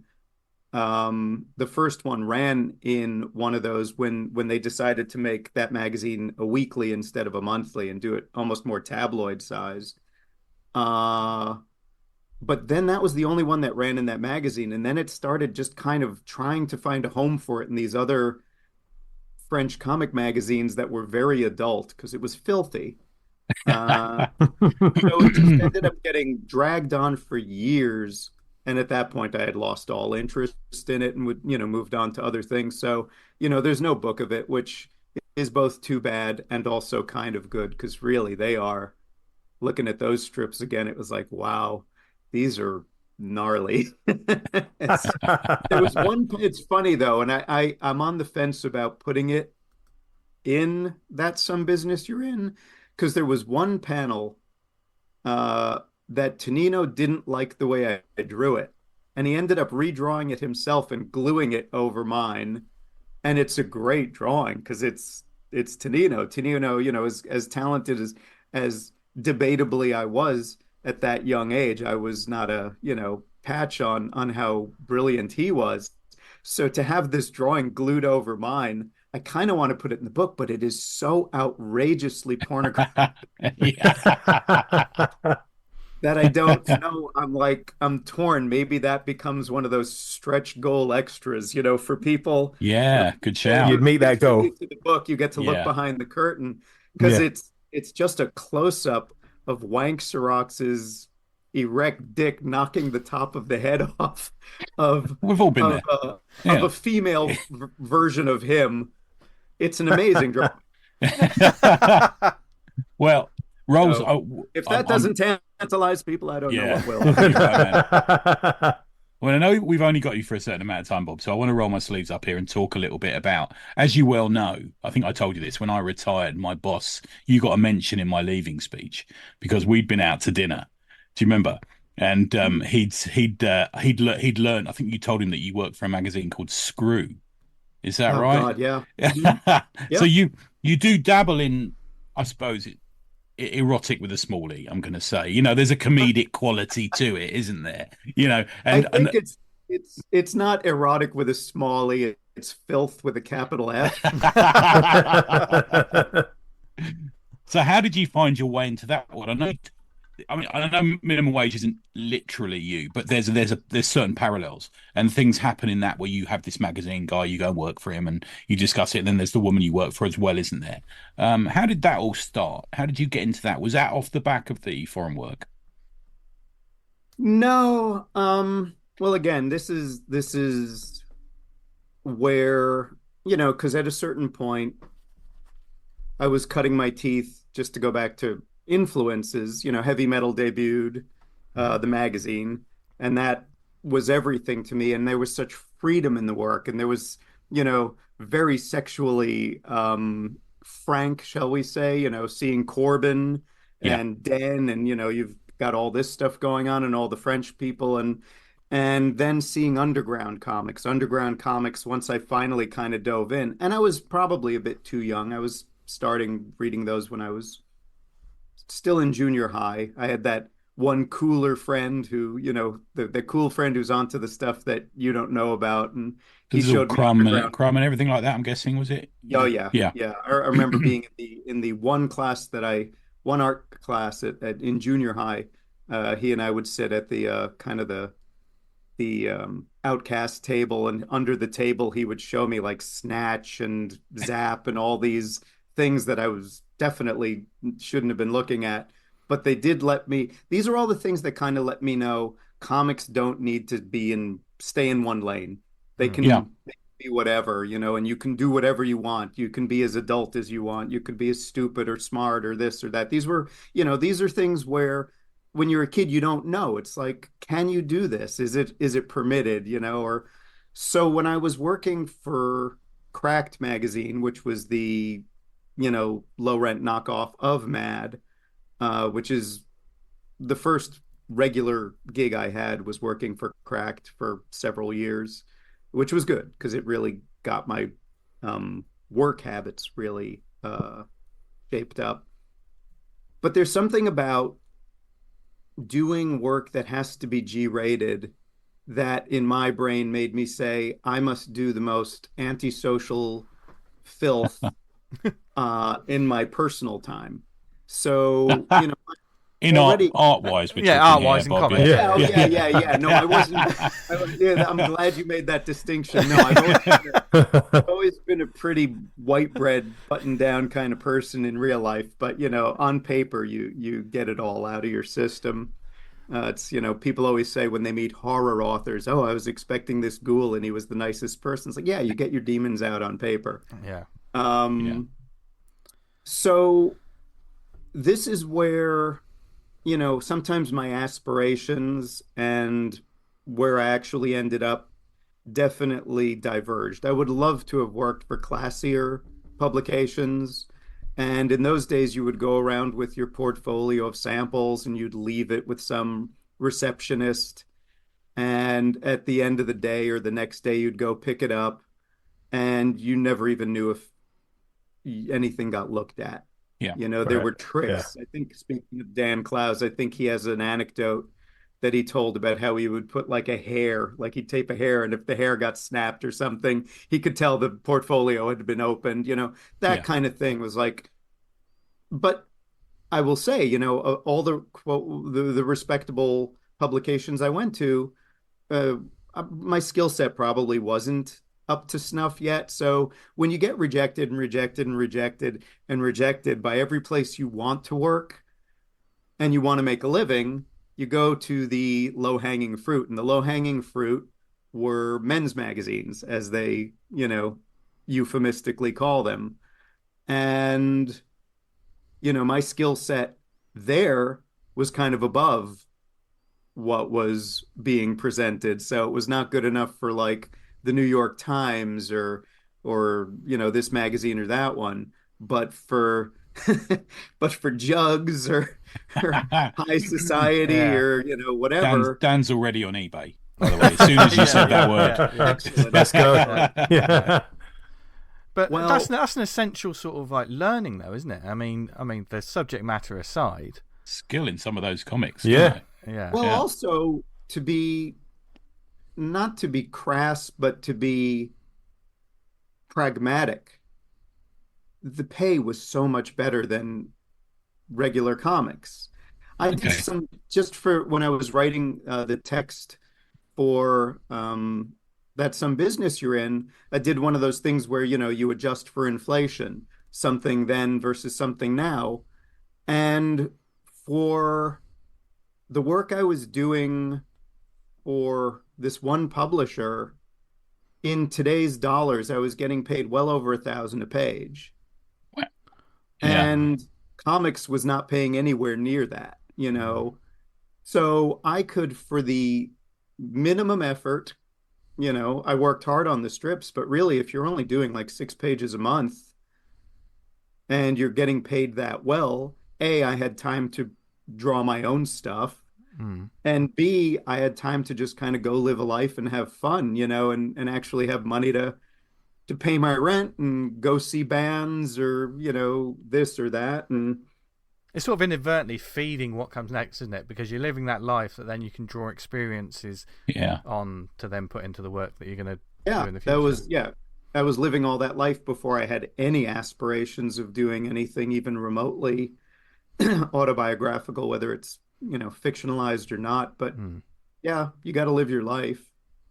The first one ran in one of those when they decided to make that magazine a weekly instead of a monthly and do it almost more tabloid size. But then that was the only one that ran in that magazine. And then it started just kind of trying to find a home for it in these other French comic magazines that were very adult because it was filthy. So it just ended up getting dragged on for years. And at that point, I had lost all interest in it and would, moved on to other things. So, there's no book of it, which is both too bad and also kind of good because really they are. Looking at those strips again, it was like, wow, these are gnarly. It's funny though, and I'm on the fence about putting it in That's Some Business You're In, because there was one panel that Tonino didn't like the way I drew it, and he ended up redrawing it himself and gluing it over mine. And it's a great drawing because it's Tonino. Tonino, as talented as debatably I was at that young age, I was not a patch on how brilliant he was. So to have this drawing glued over mine, I kind of want to put it in the book, but it is so outrageously pornographic that I don't know. I'm torn. Maybe that becomes one of those stretch goal extras, for people. Yeah. Good shout. You'd meet that goal. To the book, you get to look behind the curtain because it's just a close up of Wanks erect dick knocking the top of the head off of We've all been there. of a female version of him. It's an amazing drawing. Well, Rolls. So, if that doesn't tantalize people, I don't know what will. Well, I know we've only got you for a certain amount of time, Bob, so I want to roll my sleeves up here and talk a little bit about, as you well know, I think I told you this, when I retired, my boss, you got a mention in my leaving speech because we'd been out to dinner. Do you remember? And he'd learned, I think you told him that you worked for a magazine called Screw. Is that right? God, yeah. So you do dabble in, I suppose, erotic with a small e, I'm going to say. There's a comedic quality to it, isn't there? And I think it's not erotic with a small e, it's filth with a capital F. So how did you find your way into that one? I know I mean, I know minimum wage isn't literally you, but there's certain parallels and things happen in that where you have this magazine guy, you go and work for him and you discuss it, and then there's the woman you work for as well, isn't there? How did that all start? How did you get into that? Was that off the back of the foreign work? No, well, again, this is where, because at a certain point, I was cutting my teeth, just to go back to influences. Heavy metal debuted, the magazine, and that was everything to me. And there was such freedom in the work, and there was, very sexually frank, shall we say, seeing Corbin Yeah. and Den, and you've got all this stuff going on, and all the French people, and then seeing underground comics once I finally kind of dove in. And I was probably a bit too young. I was starting reading those when I was still in junior high. I had that one cooler friend who, the cool friend who's onto the stuff that you don't know about. And he This is all showed me underground. crumb and everything like that, I'm guessing, was it? Oh Yeah. yeah, Yeah. yeah. I remember being in the one art class in junior high. He and I would sit at the kind of the outcast table, and under the table he would show me like Snatch and Zap and all these things that I was definitely shouldn't have been looking at, but they did let me. These are all the things that kind of let me know comics don't need to stay in one lane. They can, Mm. Yeah. they can be whatever, and you can do whatever you want. You can be as adult as you want. You could be as stupid or smart or this or that. These are things where when you're a kid, you don't know. It's like, can you do this? Is it permitted? Or so when I was working for Cracked magazine, which was the, low rent knockoff of Mad, which is the first regular gig I had, was working for Cracked for several years, which was good because it really got my work habits really shaped up. But there's something about doing work that has to be G-rated that in my brain made me say, I must do the most antisocial filth in my personal time. So, In already. art wise, we're Yeah, talking art-wise here, in Bob. comics. Yeah. Oh, Yeah. yeah. No, I wasn't. Yeah, I'm glad you made that distinction. No, I've always been a pretty white bread, button down kind of person in real life, but on paper, you get it all out of your system. It's people always say when they meet horror authors, "Oh, I was expecting this ghoul, and he was the nicest person." It's like, yeah, you get your demons out on paper. Yeah. Yeah. So this is where sometimes my aspirations and where I actually ended up definitely diverged. I would love to have worked for classier publications. And in those days, you would go around with your portfolio of samples and you'd leave it with some receptionist. And at the end of the day or the next day, you'd go pick it up and you never even knew if anything got looked at. Yeah. There Right. were Yeah. tricks. I think, speaking of Dan Clowes, I think he has an anecdote that he told about how he would put like a hair, like he'd tape a hair, and if the hair got snapped or something, he could tell the portfolio had been opened. That Yeah. kind of thing was like, but I will say, all the quote the respectable publications I went to, uh, my skill set probably wasn't up to snuff yet. So when you get rejected and rejected and rejected and rejected by every place you want to work and you want to make a living, you go to the low hanging fruit. And the low hanging fruit were men's magazines, as they, euphemistically call them. And, my skill set there was kind of above what was being presented. So it was not good enough for like the New York Times or this magazine or that one, but for but for Jugs or High Society Yeah. or whatever. Dan's already on eBay, by the way. As soon as you said that word. Excellent. Let's go. Excellent. Yeah. But Well, that's an essential sort of like learning, though, isn't it? I mean, the subject matter aside. Skill in some of those comics. Yeah. Isn't it? Yeah. well, Yeah. also to be not to be crass, but to be pragmatic. The pay was so much better than regular comics. I did Okay. some just for when I was writing the text for that some business you're in. I did one of those things where, you adjust for inflation, something then versus something now. And for the work I was doing for this one publisher, in today's dollars, I was getting paid well over 1,000 a page. Yeah. And comics was not paying anywhere near that. So I could, for the minimum effort, I worked hard on the strips, but really, if you're only doing like 6 pages a month and you're getting paid that well, A, I had time to draw my own stuff. Mm. And B, I had time to just kind of go live a life and have fun, and actually have money to pay my rent and go see bands or, this or that. And It's sort of inadvertently feeding what comes next, isn't it? Because you're living that life that then you can draw experiences Yeah. on to then put into the work that you're going to yeah, do in the future. I was living all that life before I had any aspirations of doing anything even remotely autobiographical, whether it's, fictionalized or not. But yeah, you got to live your life.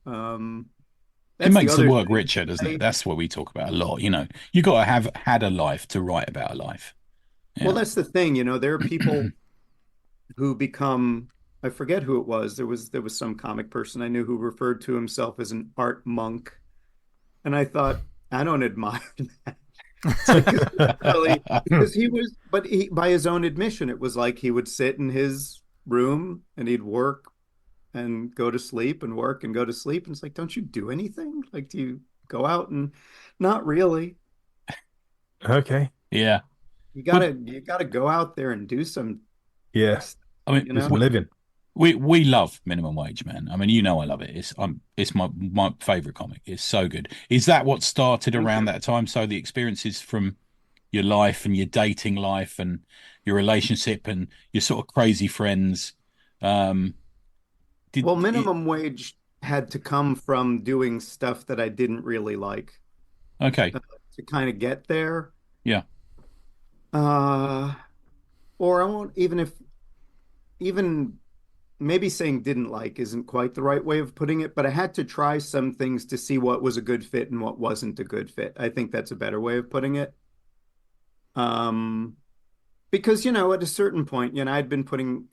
It That's the makes the other work thing. richer, doesn't it? That's what we talk about a lot. You got to have had a life to write about a life. Well, Yeah. that's the thing, there are people who become, I forget who it was. There was some comic person I knew who referred to himself as an art monk. And I thought, I don't admire that. It's like, really, because but by his own admission, it was like he would sit in his room and he'd work and go to sleep and work and go to sleep. And it's like, don't you do anything? Like, do you go out and not really? Okay. Yeah. You But gotta go out there and do some, Yeah. I mean, you Do know? some living. we love minimum wage, man. I mean, I love it. It's my favorite comic. It's so good. Is that what started Thank around you. that time? So the experiences from your life and your dating life and your relationship and your sort of crazy friends. Um, did Well, you, minimum wage had to come from doing stuff that I didn't really like okay? uh, to kind of get there. Yeah. Uh, or I won't even maybe saying didn't like isn't quite the right way of putting it, but I had to try some things to see what was a good fit and what wasn't a good fit. I think that's a better way of putting it. Um, because, at a certain point, I'd been putting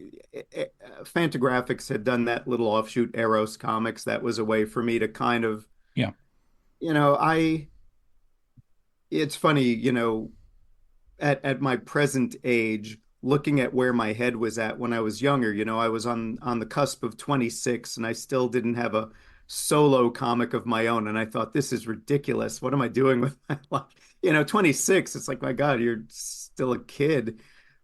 Fantagraphics had done that little offshoot Eros comics. That was a way for me to kind of, Yeah. I it's funny, at my present age, looking at where my head was at when I was younger, I was on the cusp of 26 and I still didn't have a solo comic of my own. And I thought, this is ridiculous. What am I doing with my life? 26, it's like, my God, you're still a kid.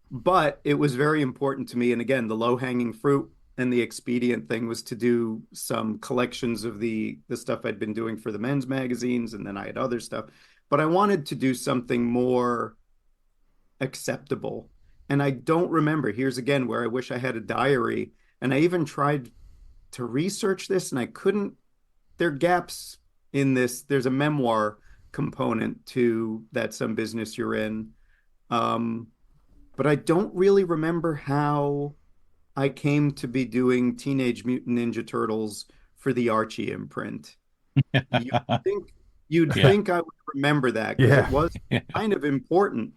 But it was very important to me. And again, the low-hanging fruit and the expedient thing was to do some collections of the stuff I'd been doing for the men's magazines, and then I had other stuff. But I wanted to do something more acceptable. And I don't remember. Here's again where I wish I had a diary. And I even tried to research this and I couldn't. There are gaps in this. There's a memoir component to that some business you're in. Um, but I don't really remember how I came to be doing Teenage Mutant Ninja Turtles for the Archie imprint. You'd think you'd Yeah. think I would remember that because it Yeah. was Yeah. kind of important.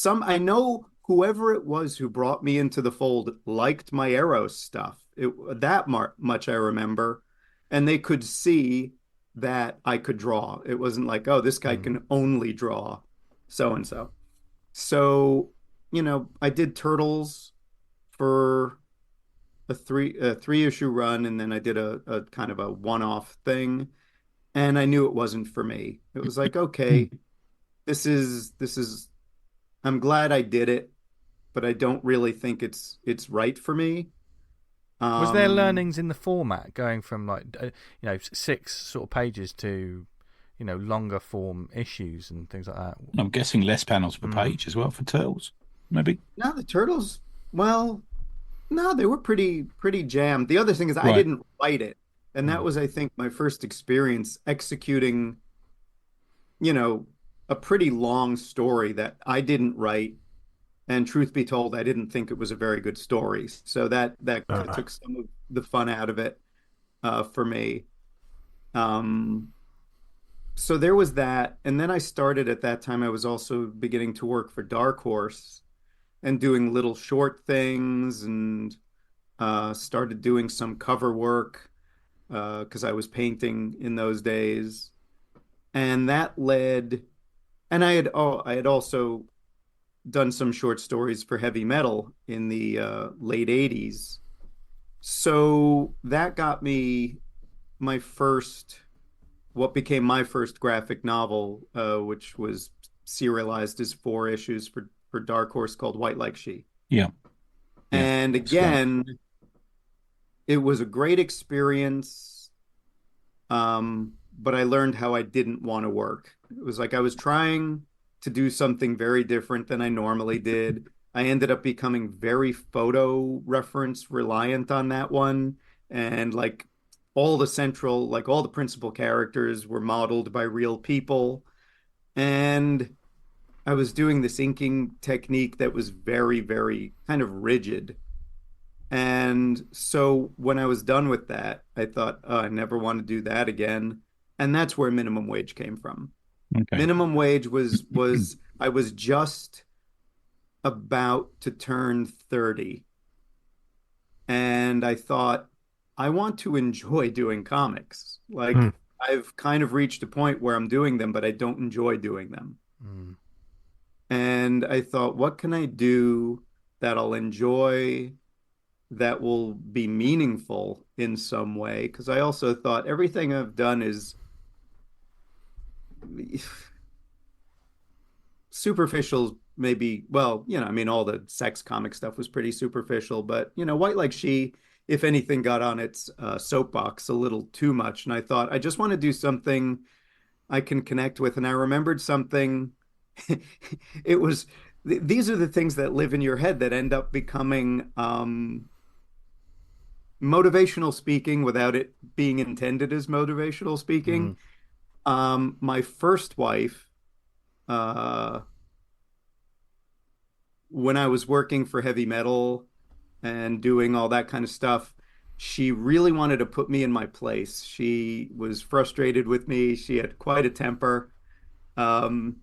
I know whoever it was who brought me into the fold liked my Eros stuff. That much I remember, and they could see that I could draw. It wasn't like, oh, this guy can only draw so and so. So, I did Turtles for a three issue run, and then I did a kind of a one-off thing, and I knew it wasn't for me. It was like, okay, this is I'm glad I did it, but I don't really think it's right for me. Was there Um, learnings in the format going from like 6 sort of pages to longer form issues and things like that? I'm guessing less panels per page as well for Turtles, maybe. no, the Turtles, well, no, they were pretty jammed. The other thing is I Right. didn't write it, and that Mm. was, I think, my first experience executing, you know, a pretty long story that I didn't write And truth be told, I didn't think it was a very good story. So that Uh, took some of the fun out of it for me. Um, so there was that. And then I started at that time, I was also beginning to work for Dark Horse and doing little short things and started doing some cover work because I was painting in those days. And that led, and I had also done some short stories for heavy metal in the late 80s. So that got me my first, what became my first graphic novel, which was serialized as 4 issues for Dark Horse called White Like She. Yeah. Yeah. And That's great. again, it was a great experience, but I learned how I didn't want to work. It was like I was trying to do something very different than I normally did. I ended up becoming very photo reference reliant on that one. And like all the principal characters were modeled by real people. And I was doing this inking technique that was very, very kind of rigid. And so when I was done with that, I thought, oh, I never want to do that again. And that's where minimum wage came from. Okay. Minimum wage was I was just about to turn 30 and I thought I want to enjoy doing comics. hmm. Like I've kind of reached a point where I'm doing them, but I don't enjoy doing them. Mm. And I thought, what can I do that I'll enjoy, that will be meaningful in some way? Because I also thought everything I've done is superficial, maybe. Well, I mean, all the sex comic stuff was pretty superficial, but White Like She, if anything, got on its soapbox a little too much. And I thought, I just want to do something I can connect with. And I remembered something. It was these are the things that live in your head that end up becoming motivational speaking without it being intended as motivational Mm. speaking. My first wife, uh, when I was working for heavy metal and doing all that kind of stuff, she really wanted to put me in my place. She was frustrated with me. She had quite a temper. Um,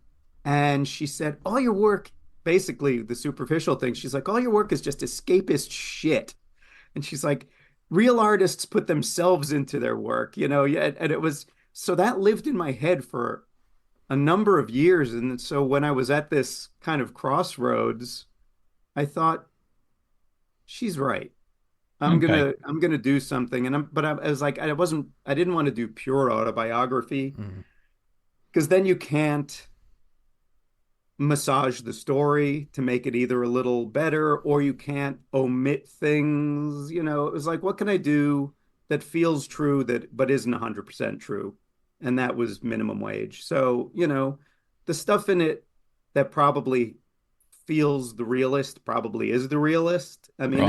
and she said, all your work, basically the superficial thing, she's like, all your work is just escapist shit. And she's like, real artists put themselves into their work, yeah. And it was, so that lived in my head for a number of years. And so when I was at this kind of crossroads, I thought, she's right. Okay. I'm gonna do something. But I was like, I didn't want to do pure autobiography Mm. because then you can't massage the story to make it either a little better or you can't omit things. It was like, what can I do that feels true that but isn't 100% true? And that was minimum wage. So, the stuff in it that probably feels the realist probably is the realist. I mean, Right.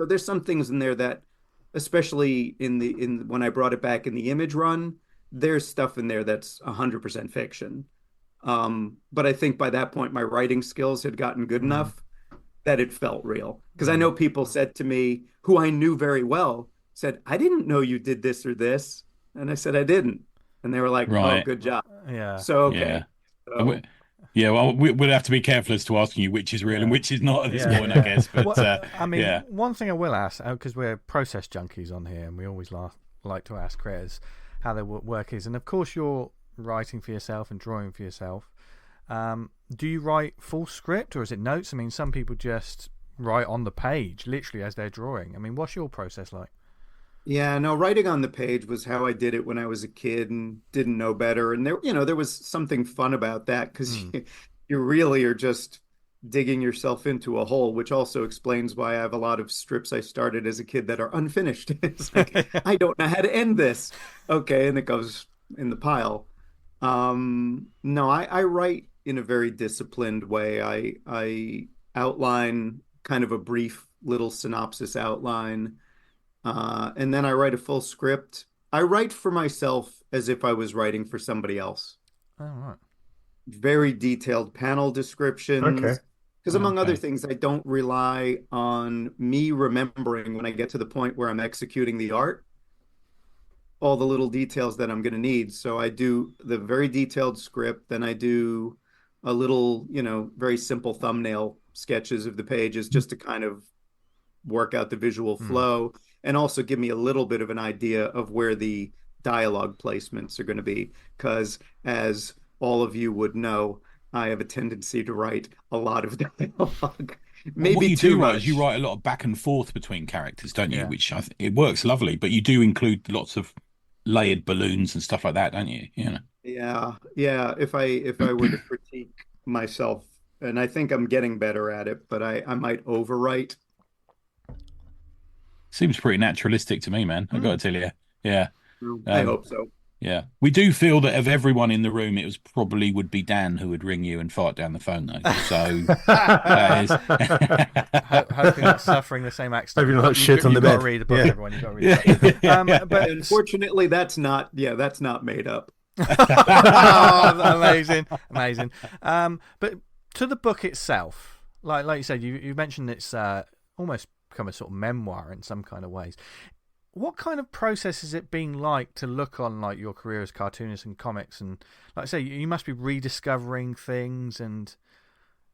there's some things in there that, especially in when I brought it back in the Image run, there's stuff in there that's 100% fiction. But I think by that point, my writing skills had gotten good Mm. enough that it felt real. Because I Mm. know people said to me, who I knew very well, said, I didn't know you did this or this. And I said, I didn't. And they were like, oh, Right. good job. Yeah. So, Yeah. okay. And we, So, yeah. Well, we'll have to be careful as to asking you which is real and Yeah. which is not at this Yeah, point, I yeah. guess. But Well, I mean, yeah. one thing I will ask, because we're process junkies on here, and we always like to ask creators how their work is. And of course, you're writing for yourself and drawing for yourself. Do you write full script or is it notes? I mean, some people just write on the page, literally as they're drawing. I mean, what's your process like? yeah, no, writing on the page was how I did it when I was a kid and didn't know better. And there was something fun about that because Mm. you really are just digging yourself into a hole, which also explains why I have a lot of strips I started as a kid that are unfinished. It's like, I don't know how to end this. Okay, and it goes in the pile. No, I write in a very disciplined way. I outline kind of a brief little synopsis outline. And then I write a full script. I write for myself as if I was writing for somebody else. Oh, right. Very detailed panel Okay. descriptions, Because among other Okay. things, I don't rely on me remembering when I get to the point where I'm executing the art, all the little details that I'm going to need. So I do the very detailed script, then I do a little, very simple thumbnail sketches of the pages just to kind of work out the visual Hmm. flow and also give me a little bit of an idea of where the dialogue placements are going to be. Because as all of you would know, I have a tendency to write a lot of dialogue, Well, what maybe you too do write is you much. write a lot of back and forth between characters, don't you? Yeah. Which it works lovely, but you do include lots of layered balloons and stuff like that, don't you? You know, Yeah, yeah. If I were to critique myself, and I think I'm getting better at it, but I might overwrite. seems pretty naturalistic to me, man. I got to Hmm. tell you, yeah. I Um, hope so. Yeah, we do feel that of everyone in the room, it was probably would be Dan who would ring you and fart down the phone, though. So that is, Hoping not suffering the same accident. Maybe not shit on the You've got to bed. read the book, Yeah. everyone. You've got to read the book. But Unfortunately, that's not made up. oh, amazing, amazing. But to the book itself, like you said, you mentioned it's almost become a sort of memoir in some kind of ways. What kind of process has it been like to look on like your career as cartoonist and comics, and like I say, you must be rediscovering things, and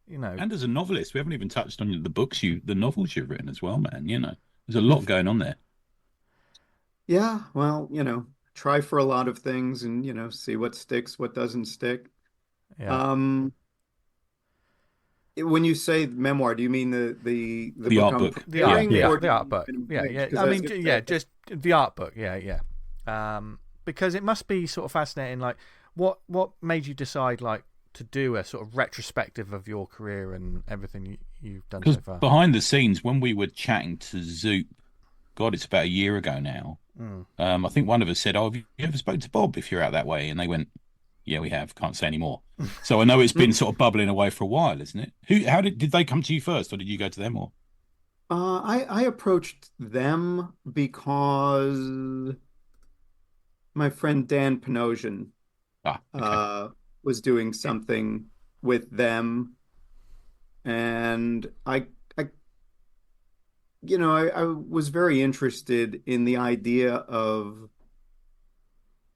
and as a novelist, we haven't even touched on the novels you've written as well, man. There's a lot going on there. Yeah, well, try for a lot of things and, see what sticks, what doesn't stick. yeah, Um, when you say memoir, do you mean the The book art I'm book. the art, preparing, Yeah. or do the you art mean book, kind of yeah, mix? yeah. Because I I was mean, gonna yeah, say, just the art book, yeah, yeah. Because it must be sort of fascinating. Like, what made you decide like to do a sort of retrospective of your career and everything you've done Because so far? behind the scenes, when we were chatting to Zoop, God, it's about a year ago now. Mm. I think one of us said, "Oh, have you ever spoken to Bob if you're out that way?" And they went, "Yeah, we have. Can't say any more." So I know it's been sort of bubbling away for a while, isn't it? How did they come to you first, or did you go to them, or? I approached them because my friend Dan Panosian Ah, okay. uh, was doing something with them, and I was very interested in the idea of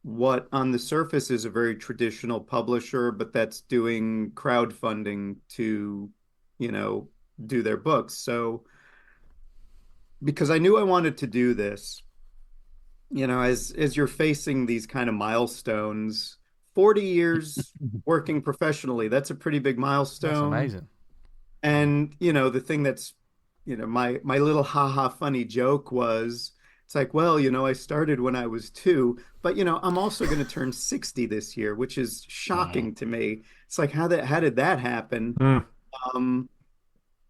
what on the surface is a very traditional publisher, but that's doing crowdfunding to, you know, do their books. So because I knew I wanted to do this, as you're facing these kind of milestones, 40 years working professionally, that's a pretty big That's milestone. amazing. And the thing that's, my little haha funny joke was, it's like, well, I started when I was 2, but I'm also going to turn 60 this year, which is Wow. shocking to me. It's like, how did that happen? Mm. Um,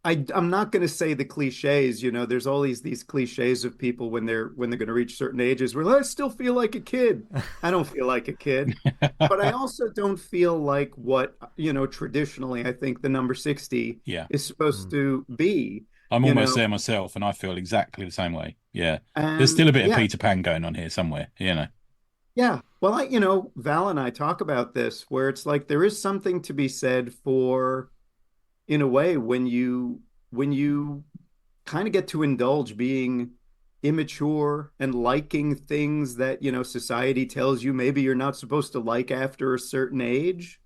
I'm not going to say the cliches, there's always these cliches of people when they're going to reach certain ages where I still feel like a kid. I don't feel like a kid, but I also don't feel like what, traditionally I think the number 60 Yeah, is supposed Mm. to be, I'm you almost know. there myself, and I feel exactly the same way. Yeah, there's still And a bit of yeah, Peter Pan going on here somewhere. yeah. Well, Val and I talk about this where it's like there is something to be said for, in a way, when you kind of get to indulge being immature and liking things that, society tells you maybe you're not supposed to like after a certain age.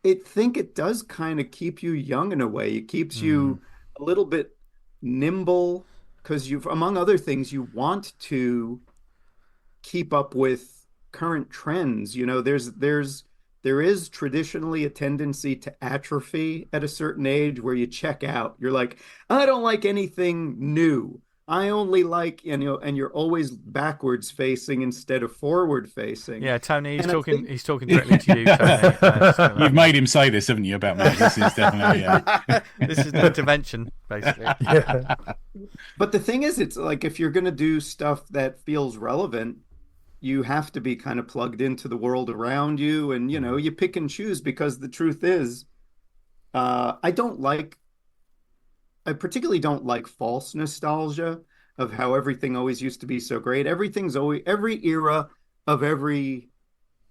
It does kind of keep you young in a way. It keeps Mm. you a little bit nimble because among other things, you want to keep up with current trends. There is traditionally a tendency to atrophy at a certain age where you check out. You're like, I don't like anything new. I only like, and you're always backwards facing instead of forward facing. Yeah, Tony, he's And I talking. think He's talking directly to you, Tony. Just gonna let You've you know. made him say this, haven't you, about me? This is definitely This is an intervention, basically. Yeah. But the thing is, it's like if you're going to do stuff that feels relevant, you have to be kind of plugged into the world around you, and Mm. you pick and choose because the truth is, I don't like, I particularly don't like false nostalgia of how everything always used to be so great. Everything's always every era of every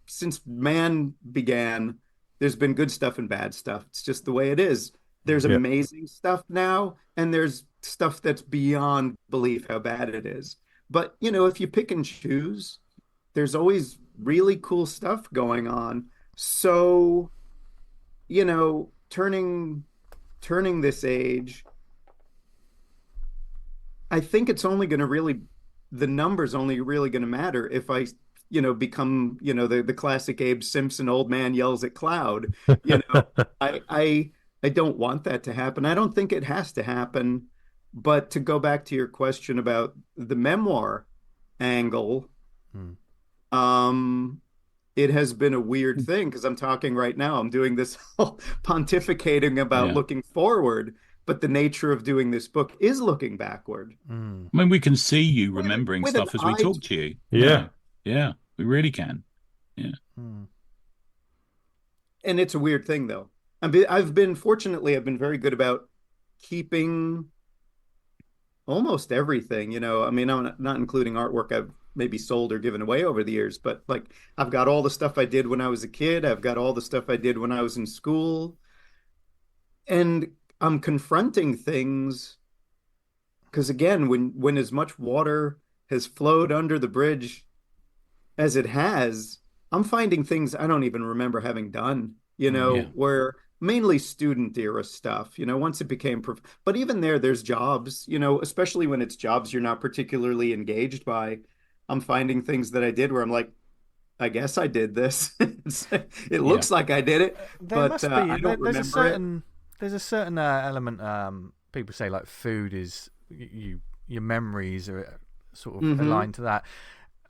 since man began, there's been good stuff and bad stuff. It's just the way it is. There's Yeah. amazing stuff now, and there's stuff that's beyond belief how bad it is. But, if you pick and choose, there's always really cool stuff going on. So, turning this age, I think it's only going to really, the numbers only really going to matter if I, become, the classic Abe Simpson old man yells at cloud. I don't want that to happen. I don't think it has to happen. But to go back to your question about the memoir angle, it has been a weird thing because I'm talking right now. I'm doing this whole pontificating about looking forward, but the nature of doing this book is looking backward. I mean, we can see you remembering with stuff an as we eye talk to you. Yeah. Yeah, we really can. Yeah. And it's a weird thing, though. Fortunately, I've been very good about keeping almost everything, I mean, I'm not including artwork I've maybe sold or given away over the years, but like I've got all the stuff I did when I was a kid. I've got all the stuff I did when I was in school. And I'm confronting things because again, when as much water has flowed under the bridge as it has, I'm finding things I don't even remember having done, where mainly student era stuff, once it became, but even there's jobs, especially when it's jobs you're not particularly engaged by. I'm finding things that I did where I'm like, I guess I did this. It looks like I did it, but I don't remember it. There's a certain element. People say like food is your memories are sort of aligned to that.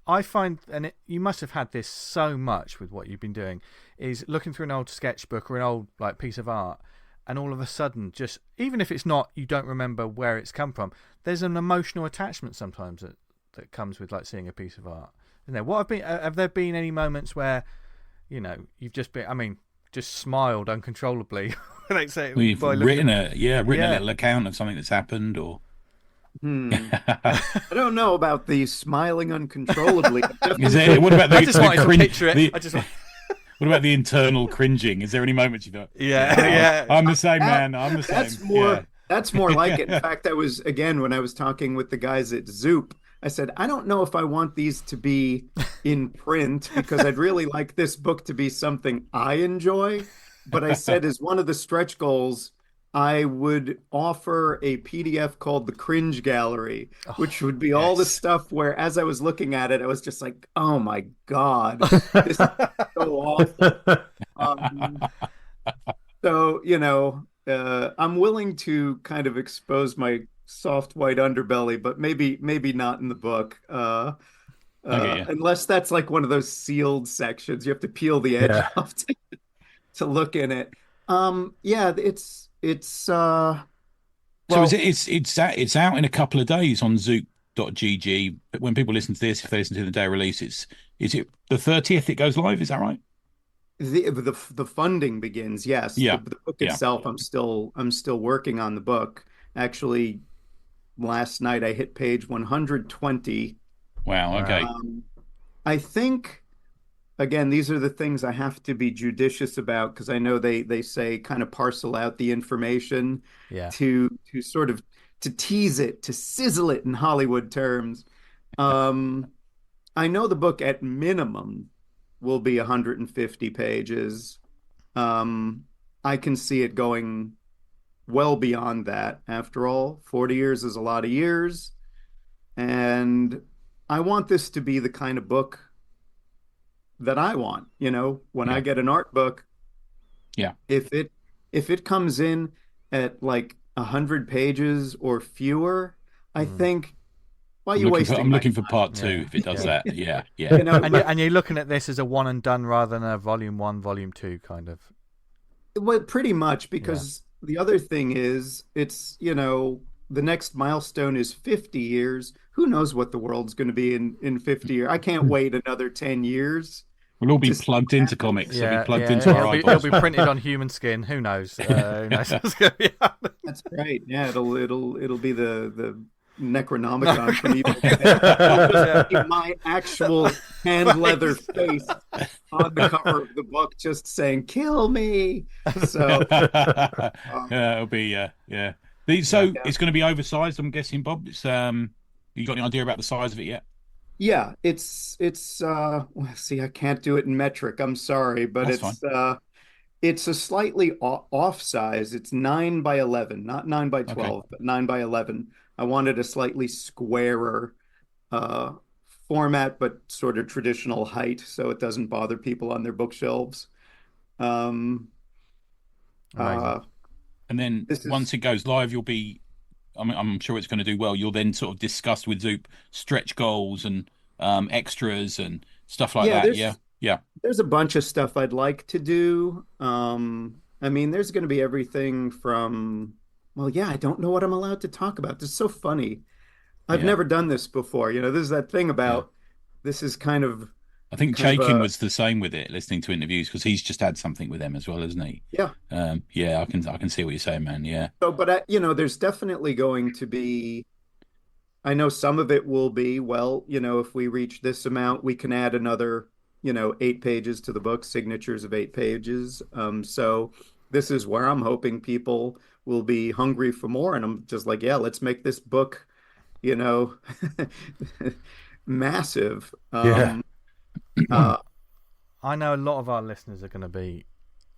I find, and you must have had this so much with what you've been doing, is looking through an old sketchbook or an old like piece of art, and all of a sudden, just even if it's not, you don't remember where it's come from. There's an emotional attachment sometimes that comes with like seeing a piece of art. Isn't there? Have there been any moments where, you've just been, I mean, just smiled uncontrollably? Like say, We've written a little account of something that's happened, or. I don't know about the smiling uncontrollably. What about the, I just wanted to picture it. What about the internal cringing? Is there any moments you thought, yeah, I'm the same, man. I'm the same. That's more like it. In fact, when I was talking with the guys at Zoop, I said, I don't know if I want these to be in print because I'd really like this book to be something I enjoy. But I said, as one of the stretch goals, I would offer a PDF called The Cringe Gallery, which would be all the stuff where, as I was looking at it, I was just like, oh my God, this is so awful. I'm willing to kind of expose my soft white underbelly, but maybe not in the book. Unless that's like one of those sealed sections. You have to peel the edge off to look in it. It's it's out in a couple of days on zoop.gg. But when people listen to this, if they listen to the day release, is it the 30th it goes live? Is that right? The funding begins, yes. Yeah. The book itself, I'm still working on the book. Actually, last night I hit page 120. Wow, okay. I think, again, these are the things I have to be judicious about because I know they say kind of parcel out the information to sort of to tease it, to sizzle it in Hollywood terms. I know the book at minimum will be 150 pages. I can see it going well beyond that. After all, 40 years is a lot of years. And I want this to be the kind of book that I want, when I get an art book. Yeah. If it comes in at like 100 pages or fewer, I think, why are you wasting I'm looking for part 2 if it does that. Yeah. And you're looking at this as a one and done rather than a volume 1, volume 2 kind of. Well, pretty much, because the other thing is it's, the next milestone is 50 years. Who knows what the world's going to be in 50 years? I can't wait another 10 years. We'll all be plugged into comics. It'll be plugged into our eyeballs. It'll be printed on human skin. Who knows? Who knows what's going to be happening? That's right. Yeah, it'll be the Necronomicon from eBay. You'll just see my actual hand leather face on the cover of the book, just saying "Kill me." So yeah, it'll be yeah. So yeah. it's going to be oversized, I'm guessing, Bob. It's you got any idea about the size of it yet? Yeah, it's well, see, I can't do it in metric. I'm sorry, but That's fine. it's a slightly off size. It's 9 by 11, not 9 by Okay. 12, but 9 by 11. I wanted a slightly squarer uh format, but sort of traditional height, so it doesn't bother people on their bookshelves. Um Amazing. And then this once is it goes live, you'll be. I'm sure it's going to do well. You'll then sort of discuss with Zoop stretch goals and extras and stuff like yeah, that. Yeah, yeah, there's a bunch of stuff I'd like to do. I mean, there's going to be everything from, well, yeah, I don't know what I'm allowed to talk about. This is so funny. I've yeah, never done this before. This is that thing yeah. about this is kind of I think kind of Chaikin a was the same with it, listening to interviews because he's just had something with them as well, isn't he? yeah. Yeah, I can see what you're saying, man. Yeah, So, but there's definitely going to be. I know some of it will be, well, if we reach this amount, we can add another, 8 pages to the book, signatures of 8 pages. So this is where I'm hoping people will be hungry for more. And I'm just like, yeah, let's make this book, you know, massive. Yeah. Uh, I know a lot of our listeners are going to be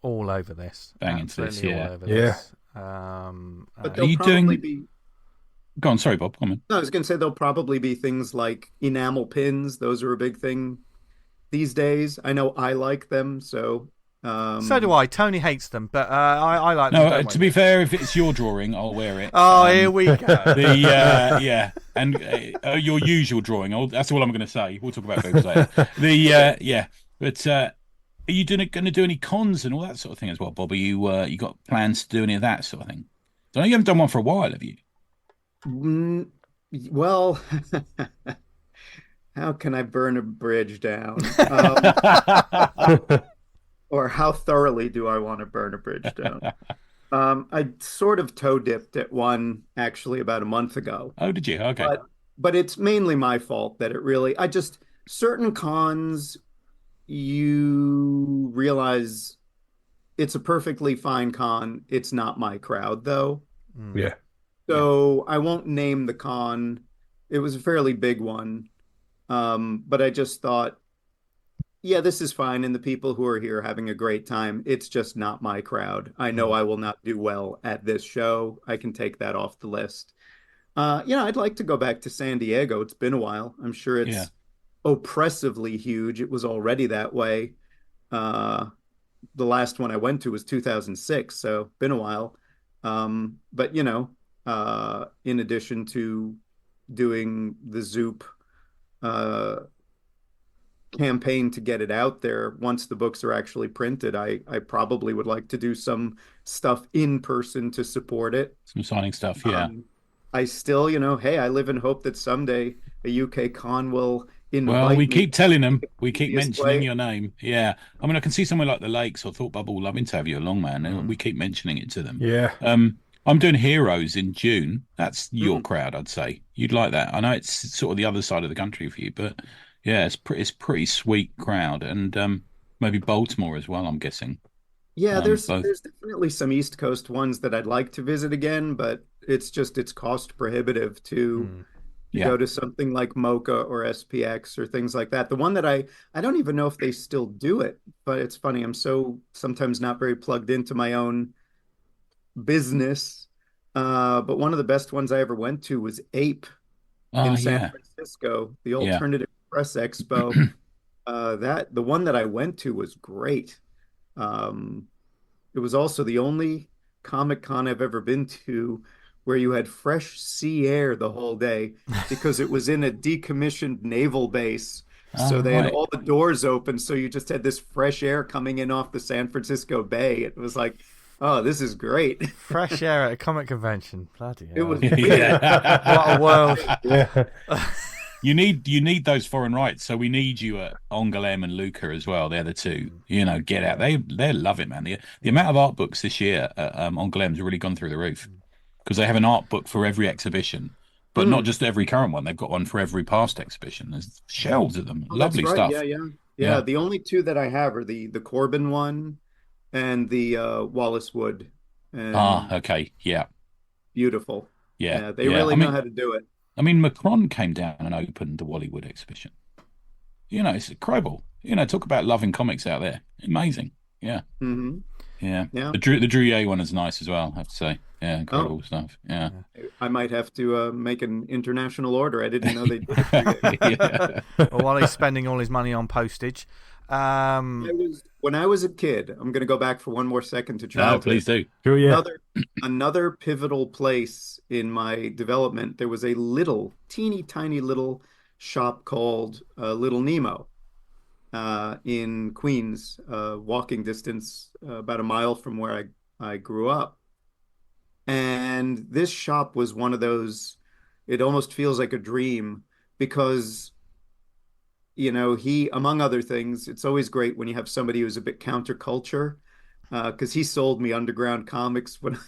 all over this. bang into this. Absolutely all Yeah. over Yeah. this. but Are there'll you probably doing? be, Go on, sorry, Bob. Come on. no, I was going to say there'll probably be things like enamel pins. Those are a big thing these days. I know I like them, so So do I. Tony hates them, but I like them. No, don't to worry. be fair, if it's your drawing, I'll wear it. Oh, here we go. The yeah, and your usual drawing. That's all I'm going to say. We'll talk about boobs later. Yeah, but are you going to do any cons and all that sort of thing as well, Bob? Are you got plans to do any of that sort of thing? I know you haven't done one for a while, have you? Mm, well, how can I burn a bridge down? Or how thoroughly do I want to burn a bridge down? I sort of toe dipped at one actually about a month ago, Oh, did you? Okay. but it's mainly my fault that I just certain cons you realize it's a perfectly fine con. It's not my crowd though. Yeah. So I won't name the con. It was a fairly big one. But I just thought, yeah, this is fine. And the people who are here are having a great time. It's just not my crowd. I know I will not do well at this show. I can take that off the list. I'd like to go back to San Diego. It's been a while. I'm sure Yeah. it's oppressively huge. It was already that way. The last one I went to was 2006, so been a while. But in addition to doing the Zoop campaign to get it out there, once the books are actually printed, I probably would like to do some stuff in person to support it. Some signing stuff. Yeah. I still, hey, I live in hope that someday a UK con will Well, invite we me keep telling them. We the keep easiest mentioning way. your name. Yeah. I mean, I can see somewhere like the Lakes or Thought Bubble loving to have you along, man. And we keep mentioning it to them. Yeah. I'm doing Heroes in June. That's your Mm. crowd, I'd say. You'd like that. I know it's sort of the other side of the country for you, but yeah, it's pretty sweet crowd, and maybe Baltimore as well. I'm guessing. Yeah, Both. there's definitely some East Coast ones that I'd like to visit again, but it's cost prohibitive to Yeah. go to something like Mocha or SPX or things like that. The one that I don't even know if they still do it, but it's funny. I'm so sometimes not very plugged into my own business. But one of the best ones I ever went to was Ape in San Yeah. Francisco, the Yeah. Alternative Press Expo. The one that I went to was great. Um, it was also the only Comic Con I've ever been to where you had fresh sea air the whole day because it was in a decommissioned naval base. So they had Right. all the doors open, so you just had this fresh air coming in off the San Francisco Bay. It was like, oh, this is great. Fresh air at a comic convention. Bloody It hell. was Yeah. What a world. Yeah. You need those foreign rights, so we need you at Angoulême and Lucca as well. They're the two. Get out. They love it, man. The amount of art books this year at Angoulême's really gone through the roof because they have an art book for every exhibition. but not just every current one. They've got one for every past exhibition. There's shelves of them. Oh, Lovely that's right. stuff. Yeah. The only two that I have are the Corbin one and the Wallace Wood. And Okay. Yeah. beautiful. Yeah. Yeah, they really know how to do it. I mean, Macron came down and opened the Wallywood exhibition. It's incredible. Talk about loving comics out there. Amazing. Yeah. Mm-hmm. Yeah. Yeah. The Druillet one is nice as well, I have to say. Yeah, incredible stuff. Yeah. I might have to make an international order. I didn't know they did it. Yeah. Well, while he's spending all his money on postage. When I was a kid, I'm going to go back for one more second to childhood. No, please do. Sure, yeah. Another pivotal place in my development, there was a teeny tiny little shop called Little Nemo in Queens, walking distance about a mile from where I grew up. And this shop was one of those, it almost feels like a dream because, he, among other things, it's always great when you have somebody who's a bit counterculture, because he sold me underground comics when,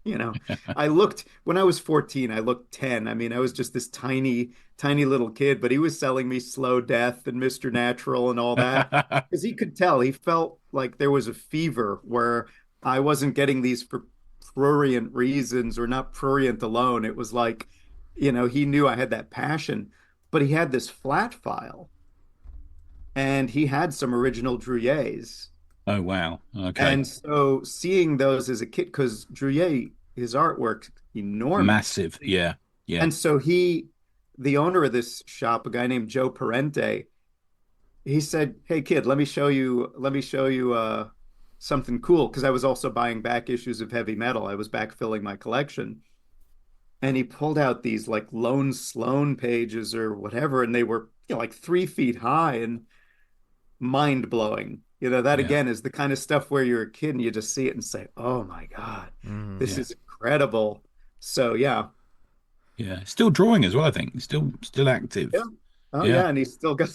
when I was 14, I looked 10. I mean, I was just this tiny, tiny little kid, but he was selling me Slow Death and Mr. Natural and all that because he could tell, he felt like there was a fever where I wasn't getting these for prurient reasons or not prurient alone. It was like, he knew I had that passion, but he had this flat file and he had some original Druyets. Oh, wow. Okay. And so seeing those as a kid, because Druyet, his artwork, enormous. Massive. Yeah. Yeah. And so the owner of this shop, a guy named Joe Parente, he said, "Hey kid, let me show you something cool." Because I was also buying back issues of heavy metal. I was backfilling my collection. And he pulled out these like Lone Sloan pages or whatever, and they were like 3 feet high and mind blowing. That again is the kind of stuff where you're a kid and you just see it and say, "Oh my God, this is incredible." So yeah. Still drawing as well, I think. Still active. Yeah. Oh yeah, and he's still got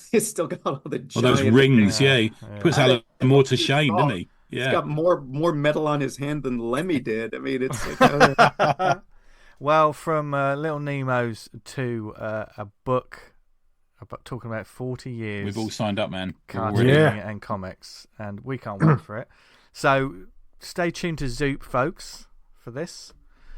all the all those rings. He puts Alan Moore to shame, doesn't he? Yeah. He's got more metal on his hand than Lemmy did. I mean, it's like, well, from Little Nemo's to a book about talking about 40 years. We've all signed up, man. Cartooning and comics, and we can't wait for it. So stay tuned to Zoop, folks, for this.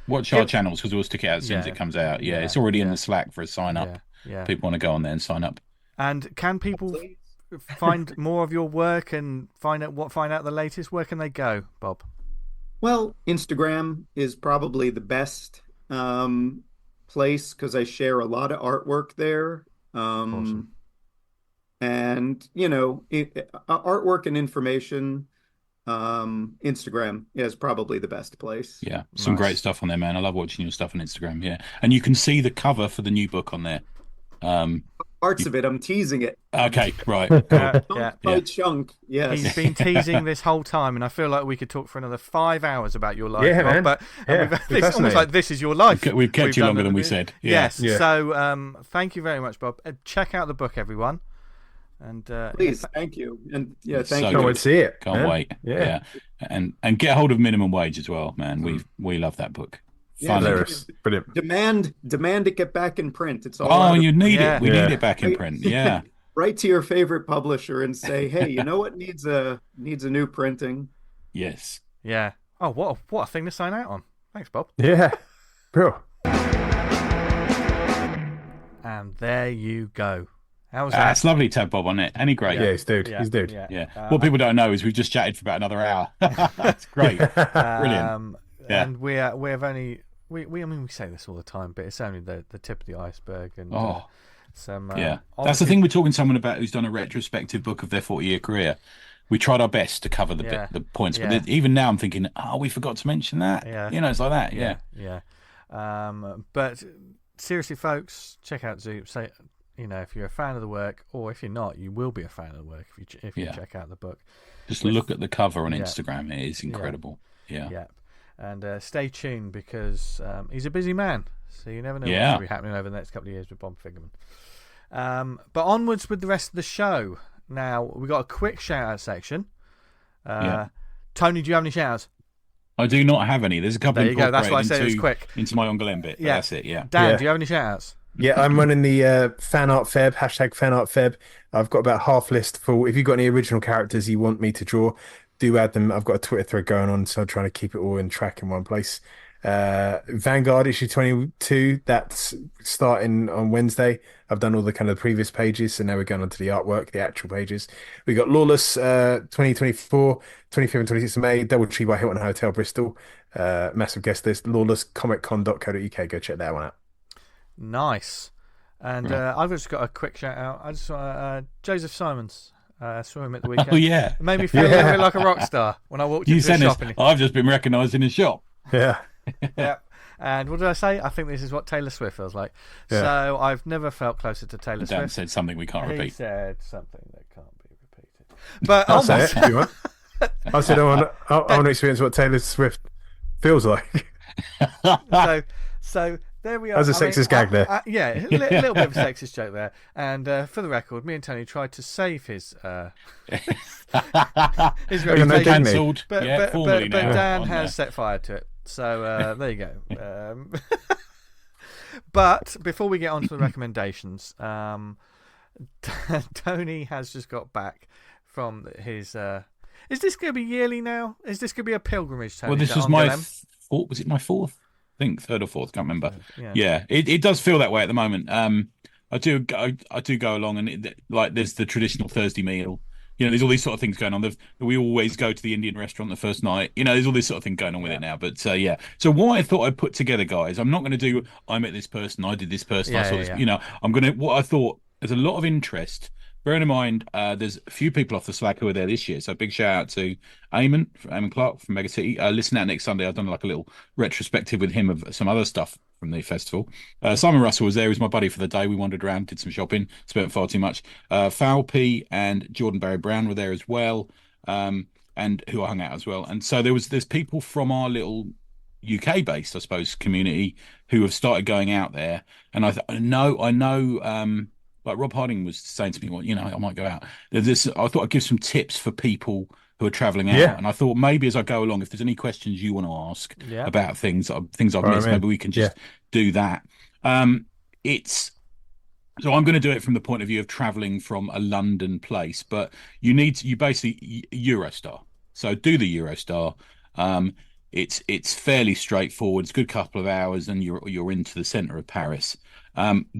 Watch our channels because we'll stick it out as soon as it comes out. Yeah, it's already in the Slack for a sign up. Yeah. People want to go on there and sign up. And can people find more of your work and find out the latest? Where can they go, Bob? Well, Instagram is probably the best place because I share a lot of artwork there. Awesome. And artwork and information. Instagram is probably the best place. Yeah, some great stuff on there, man. I love watching your stuff on Instagram. Yeah, and you can see the cover for the new book on there. Parts of it, I'm teasing it. Okay, right. By chunk. Yes. He's been teasing this whole time, and I feel like we could talk for another 5 hours about your life. Yeah, man. But it's almost like this is your life. We've kept you longer than we said. Yeah. Yes. Yeah. So thank you very much, Bob. Check out the book, everyone. And please, thank you. And thank you. Can't wait to see it. Can't wait. Yeah. And get hold of Minimum Wage as well, man. We love that book. Hilarious. Brilliant. Demand it get back in print. It's all you need it. We need it back in print. Yeah. Write to your favorite publisher and say, "Hey, you know what needs a new printing?" Yes. Yeah. Oh, what a thing to sign out on. Thanks, Bob. Yeah. Bro. And there you go. How was that? It's lovely to have Bob on it. Any great. Yeah, he's dude. He's dude. Yeah. What people don't know is we've just chatted for about another hour. That's great. Brilliant. And we have only we say this all the time, but it's only the tip of the iceberg. And some that's the thing we're talking to someone about who's done a retrospective book of their 40-year career. We tried our best to cover the points, but even now I'm thinking, we forgot to mention that. Yeah. It's like that. Yeah. But seriously, folks, check out Zoop. Say, if you're a fan of the work, or if you're not, you will be a fan of the work if you check out the book. Just look at the cover on Instagram; it is incredible. Yeah. And stay tuned because he's a busy man, so you never know what's going to be happening over the next couple of years with Bob Fingerman. But onwards with the rest of the show. Now we've got a quick shout out section. Tony, do you have any shout outs? I do not have any. There's a couple There you go. That's why I incorporated said it was quick. into my Ongolem bit. Yeah. That's it. Yeah. Dan, Yeah. do you have any shout-outs? Yeah, I'm running the fan art feb, hashtag fan art feb. I've got about half list full. If you've got any original characters you want me to draw, do add them. I've got a Twitter thread going on, so I'm trying to keep it all in track in one place. Vanguard issue 22, that's starting on Wednesday. I've done all the kind of previous pages, so now we're going on to the artwork, the actual pages. We got Lawless 2024, 25th and 26th of May, Doubletree by Hilton Hotel Bristol. Massive guest list, lawlesscomiccon.co.uk. Go check that one out. Nice. And I've just got a quick shout out. I just want Joseph Simons. I saw him at the weekend. Oh yeah. It made me feel a little bit like a rock star when I walked You into the sent shop. this. I've just been recognised in a shop. Yeah. Yeah. And what did I say? I think this is what Taylor Swift feels like. Yeah. So I've never felt closer to Taylor Dan Swift. said something we can't He repeat. said something that can't be repeated. But I'll say it if you want. I said I want to experience what Taylor Swift feels like. So there we are. That was a sexist gag there. Yeah, a little bit of a sexist joke there. And for the record, me and Tony tried to save his reputation. Cancelled. But formally now. Dan has set fire to it. So there you go. But before we get on to the recommendations, Tony has just got back from his. Is this going to be yearly now? Is this going to be a pilgrimage, Tony? Well, this was my fourth. Was it my fourth? I think third or fourth. Can't remember. Yeah, it does feel that way at the moment. I do go along, and there's the traditional Thursday meal. You know, there's all these sort of things going on. We always go to the Indian restaurant the first night. You know, there's all this sort of thing going on with it now. But yeah. So what I thought I'd put together, guys, I'm not going to do. I met this person. I did this person. I saw this. You know, I'm going to. What I thought. There's a lot of interest. Bearing in mind, there's a few people off the Slack who are there this year. So big shout out to Eamon Clark from Mega City. Listen out next Sunday. I've done like a little retrospective with him of some other stuff from the festival. Simon Russell was there. He was my buddy for the day. We wandered around, did some shopping, spent far too much. Foul P and Jordan Barry Brown were there as well, and who I hung out as well. And so there's people from our little UK based, I suppose, community who have started going out there. And I know. Like Rob Harding was saying to me, well, you know, I might go out. I thought I'd give some tips for people who are traveling out. Yeah. And I thought maybe as I go along, if there's any questions you want to ask about things I've missed, maybe we can just do that. So I'm going to do it from the point of view of traveling from a London place, but you basically Eurostar. So do the Eurostar. It's fairly straightforward. It's a good couple of hours, and you're into the centre of Paris.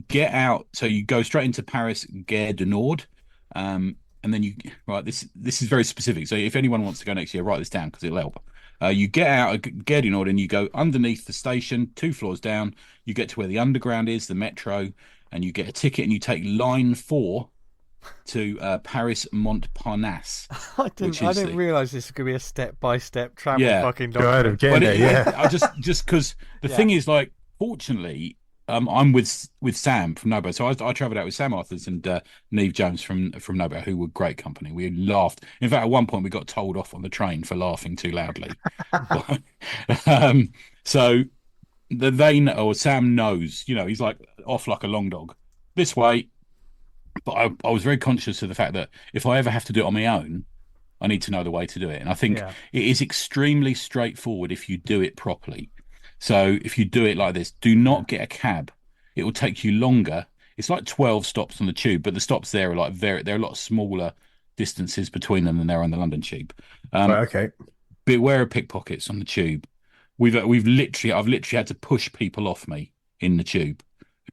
Get out. So you go straight into Paris, Gare du Nord, and then this is very specific. So if anyone wants to go next year, write this down because it'll help. You get out at Gare du Nord and you go underneath the station, 2 floors down. You get to where the underground is, the metro, and you get a ticket and you take line 4 to Paris Montparnasse. I didn't realise this was going to be a step-by-step travel fucking document. Just because the thing is, like, fortunately, I'm with Sam from NoBrow. So I travelled out with Sam Arthurs and Neve Jones from NoBrow, who were great company. We laughed. In fact, at one point we got told off on the train for laughing too loudly. So Sam knows, you know, he's like off like a long dog this way. But I was very conscious of the fact that if I ever have to do it on my own, I need to know the way to do it. And I think it is extremely straightforward if you do it properly. So if you do it like this, do not get a cab. It will take you longer. It's like 12 stops on the tube, but the stops there are they're a lot smaller distances between them than there are on the London tube. Okay. Beware of pickpockets on the tube. I've literally had to push people off me in the tube,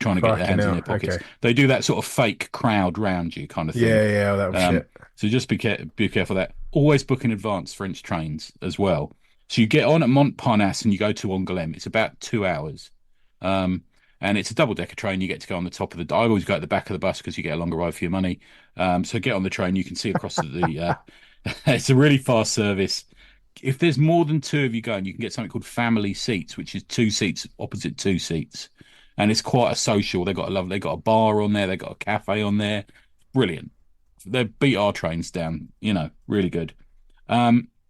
trying to get their hands in their pockets. Okay. They do that sort of fake crowd round you kind of thing. Yeah, that was shit. So just be careful of that. Always book in advance French trains as well. So you get on at Montparnasse and you go to Angoulême. It's about 2 hours. And it's a double-decker train. You get to go on the top of I always go at the back of the bus because you get a longer ride for your money. So get on the train. You can see across the... it's a really fast service. If there's more than 2 of you going, you can get something called family seats, which is 2 seats opposite 2 seats. And it's quite a social. They got a bar on there. They got a cafe on there. Brilliant. They beat our trains down. You know, really good.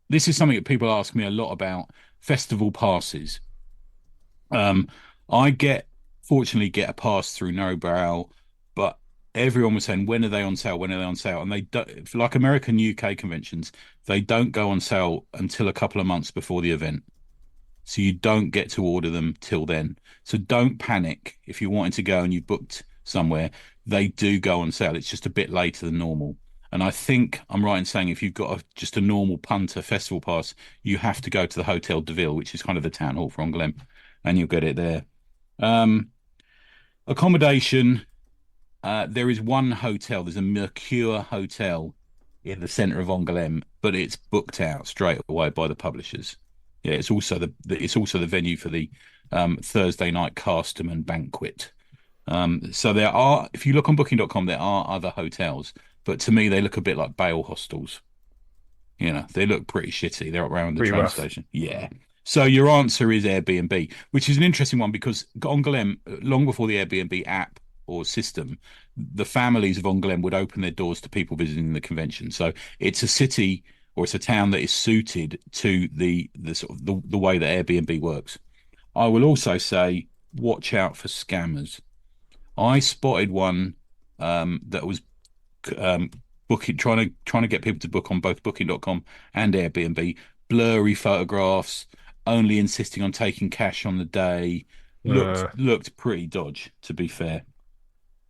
This is something that people ask me a lot about: festival passes. I fortunately get a pass through NoBrow, but everyone was saying, when are they on sale? When are they on sale? And they don't, like American UK conventions, they don't go on sale until a couple of months before the event. so you don't get to order them till then. So don't panic if you're wanting to go and you've booked somewhere. They do go on sale. It's just a bit later than normal. And I think I'm right in saying if you've got just a normal punter festival pass, you have to go to the Hotel de Ville, which is kind of the town hall for Angoulême, and you'll get it there. Accommodation. There is one hotel. There's a Mercure Hotel in the centre of Angoulême, but it's booked out straight away by the publishers. Yeah, it's also the venue for the Thursday night Casterman banquet. So there are, if you look on Booking.com, there are other hotels, but to me they look a bit like Bale hostels. You know, they look pretty shitty. They're up around the Pretty train rough. station. Yeah. So your answer is Airbnb, which is an interesting one because Angoulême, long before the Airbnb app or system, the families of Angoulême would open their doors to people visiting the convention. So it's a city or it's a town that is suited to the sort of the way that Airbnb works. I will also say, watch out for scammers. I spotted one that was booking, trying to get people to book on both Booking.com and Airbnb. Blurry photographs, only insisting on taking cash on the day. Looked pretty dodge, to be fair.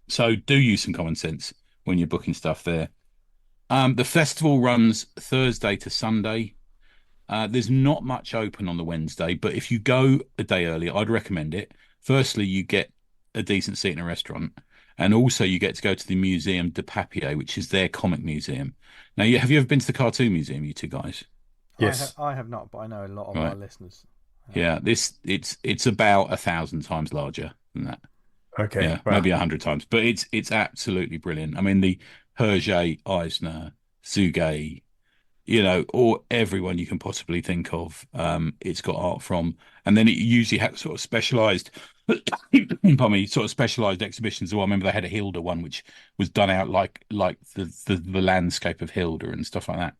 So do use some common sense when you're booking stuff there. The festival runs Thursday to Sunday. There's not much open on the Wednesday, but if you go a day early, I'd recommend it. Firstly, you get a decent seat in a restaurant, and also you get to go to the Museum de Papier, which is their comic museum. Now, have you ever been to the Cartoon Museum, you two guys? Yes. I have not, but I know a lot of Right. our listeners. Yeah, it's about 1,000 times larger than that. Okay. Yeah, Wow. maybe 100 times, but it's absolutely brilliant. I mean, the Hergé, Eisner, Zugay, you know, or everyone you can possibly think of, it's got art from. And then it usually has sort of specialized, pardon me, sort of specialized exhibitions. Well, I remember they had a Hilda one, which was done out like the landscape of Hilda and stuff like that.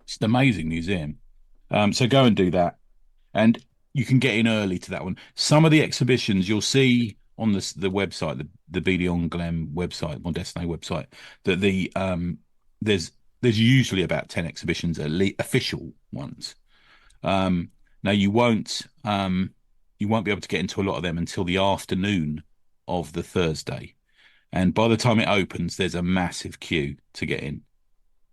It's an amazing museum. So go and do that. And you can get in early to that one. Some of the exhibitions you'll see on the website, the BD Angoulême website, Mon Destiné website, that there's usually about 10 exhibitions, at least official ones. Now you won't be able to get into a lot of them until the afternoon of the Thursday, and by the time it opens, there's a massive queue to get in.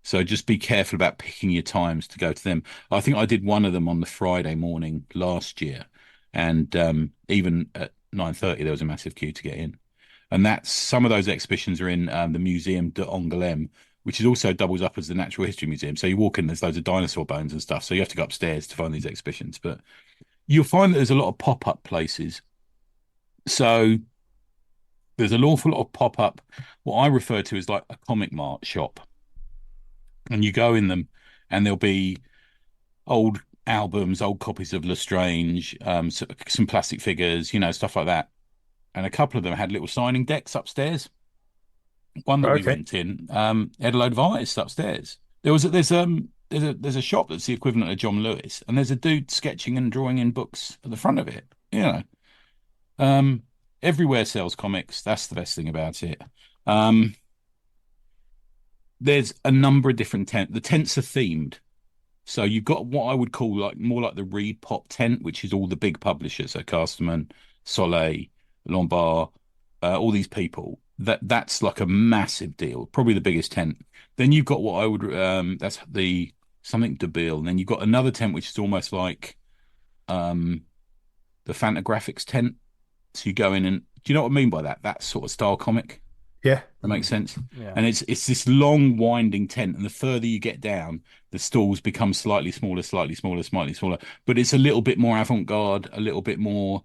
So just be careful about picking your times to go to them. I think I did one of them on the Friday morning last year, and even at 9:30 there was a massive queue to get in. And that's some of those exhibitions are in the Museum de Angoulême, which is also doubles up as the Natural History Museum. So you walk in, there's loads of dinosaur bones and stuff. So you have to go upstairs to find these exhibitions. But you'll find that there's a lot of pop-up places. So there's an awful lot of pop-up, what I refer to as like a comic mart shop. And you go in them and there'll be old albums, old copies of Lestrange, some plastic figures, you know, stuff like that. And a couple of them had little signing decks upstairs. One that we went in had a load of artists upstairs. There's a shop that's the equivalent of John Lewis, and there's a dude sketching and drawing in books at the front of it. You know, everywhere sells comics. That's the best thing about it. There's a number of different tents. The tents are themed. So you've got what I would call more like the Reed Pop tent, which is all the big publishers, so Casterman, Soleil, Lombard, all these people. That's like a massive deal, probably the biggest tent. Then you've got what I would that's the something de Bill. And then you've got another tent which is almost like the Fantagraphics tent. So you go in and do you know what I mean by that? That sort of style comic. Yeah. That makes sense. Yeah. And it's this long winding tent, and the further you get down, the stalls become slightly smaller, slightly smaller, slightly smaller. But it's a little bit more avant-garde, a little bit more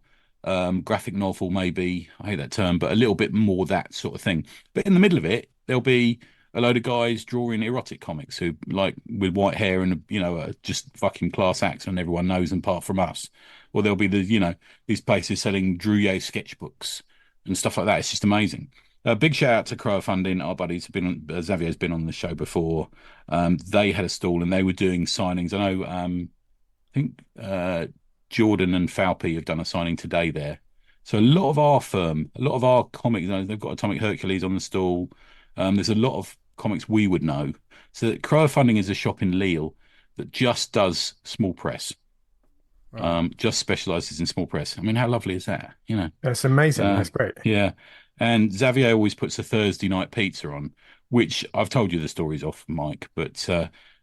graphic novel, maybe. I hate that term, but a little bit more that sort of thing. But in the middle of it, there'll be a load of guys drawing erotic comics who like with white hair and just fucking class acts, and everyone knows them apart from us. Or there'll be these places selling Drouillet sketchbooks and stuff like that. It's just amazing. Big shout out to crowdfunding. Our buddies have been on, Xavier's been on the show before. They had a stall and they were doing signings. I know, I think Jordan and Falpy have done a signing today there. So a lot of our comics, they've got Atomic Hercules on the stall. There's a lot of comics we would know. So crowdfunding is a shop in Lille that just does small press. just specializes in small press. I mean, how lovely is that? You know, That's amazing. That's great. yeah. And Xavier always puts a Thursday night pizza on, which I've told you the stories off mic, but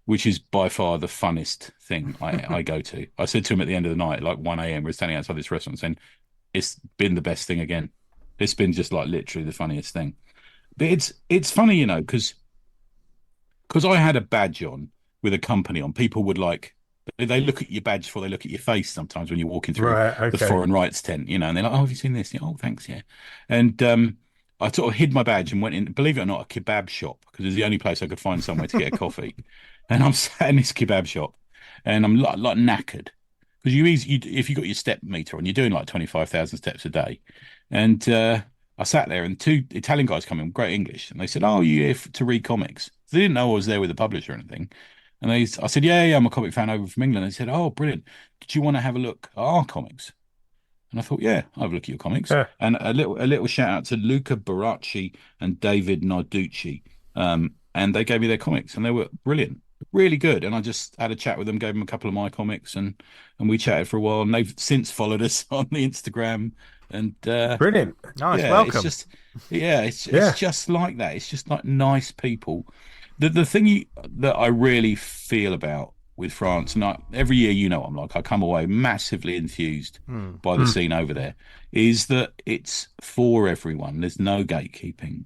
which is by far the funnest thing I go to. I said to him at the end of the night, like 1 a.m., we're standing outside this restaurant saying, it's been the best thing again. It's been just like literally the funniest thing. But it's funny, you know, because I had a badge on with a company on. People would like, they look at your badge before they look at your face sometimes when you're walking through the foreign rights tent, you know, and they're like, oh, have you seen this? Yeah, oh, thanks, yeah. And I sort of hid my badge and went in, believe it or not, a kebab shop, because it was the only place I could find somewhere to get a coffee. And I'm sat in this kebab shop and I'm like knackered. Because if you got your step meter on, you're doing like 25,000 steps a day. And I sat there and two Italian guys come in, great English, and they said, oh, you here to read comics? So they didn't know I was there with the publisher or anything. And I said, yeah, I'm a comic fan over from England. They said, oh, brilliant. Did you want to have a look at our comics? And I thought, yeah, I'll have a look at your comics. Yeah. And a little shout out to Luca Baracci and David Narducci. And they gave me their comics and they were brilliant, really good. And I just had a chat with them, gave them a couple of my comics and we chatted for a while. And they've since followed us on the Instagram. And brilliant. Nice, yeah, welcome. It's just, it's just like that. It's just like nice people. The thing that I really feel about with France, and every year, you know, I come away massively enthused by the scene over there, is that it's for everyone. There's no gatekeeping.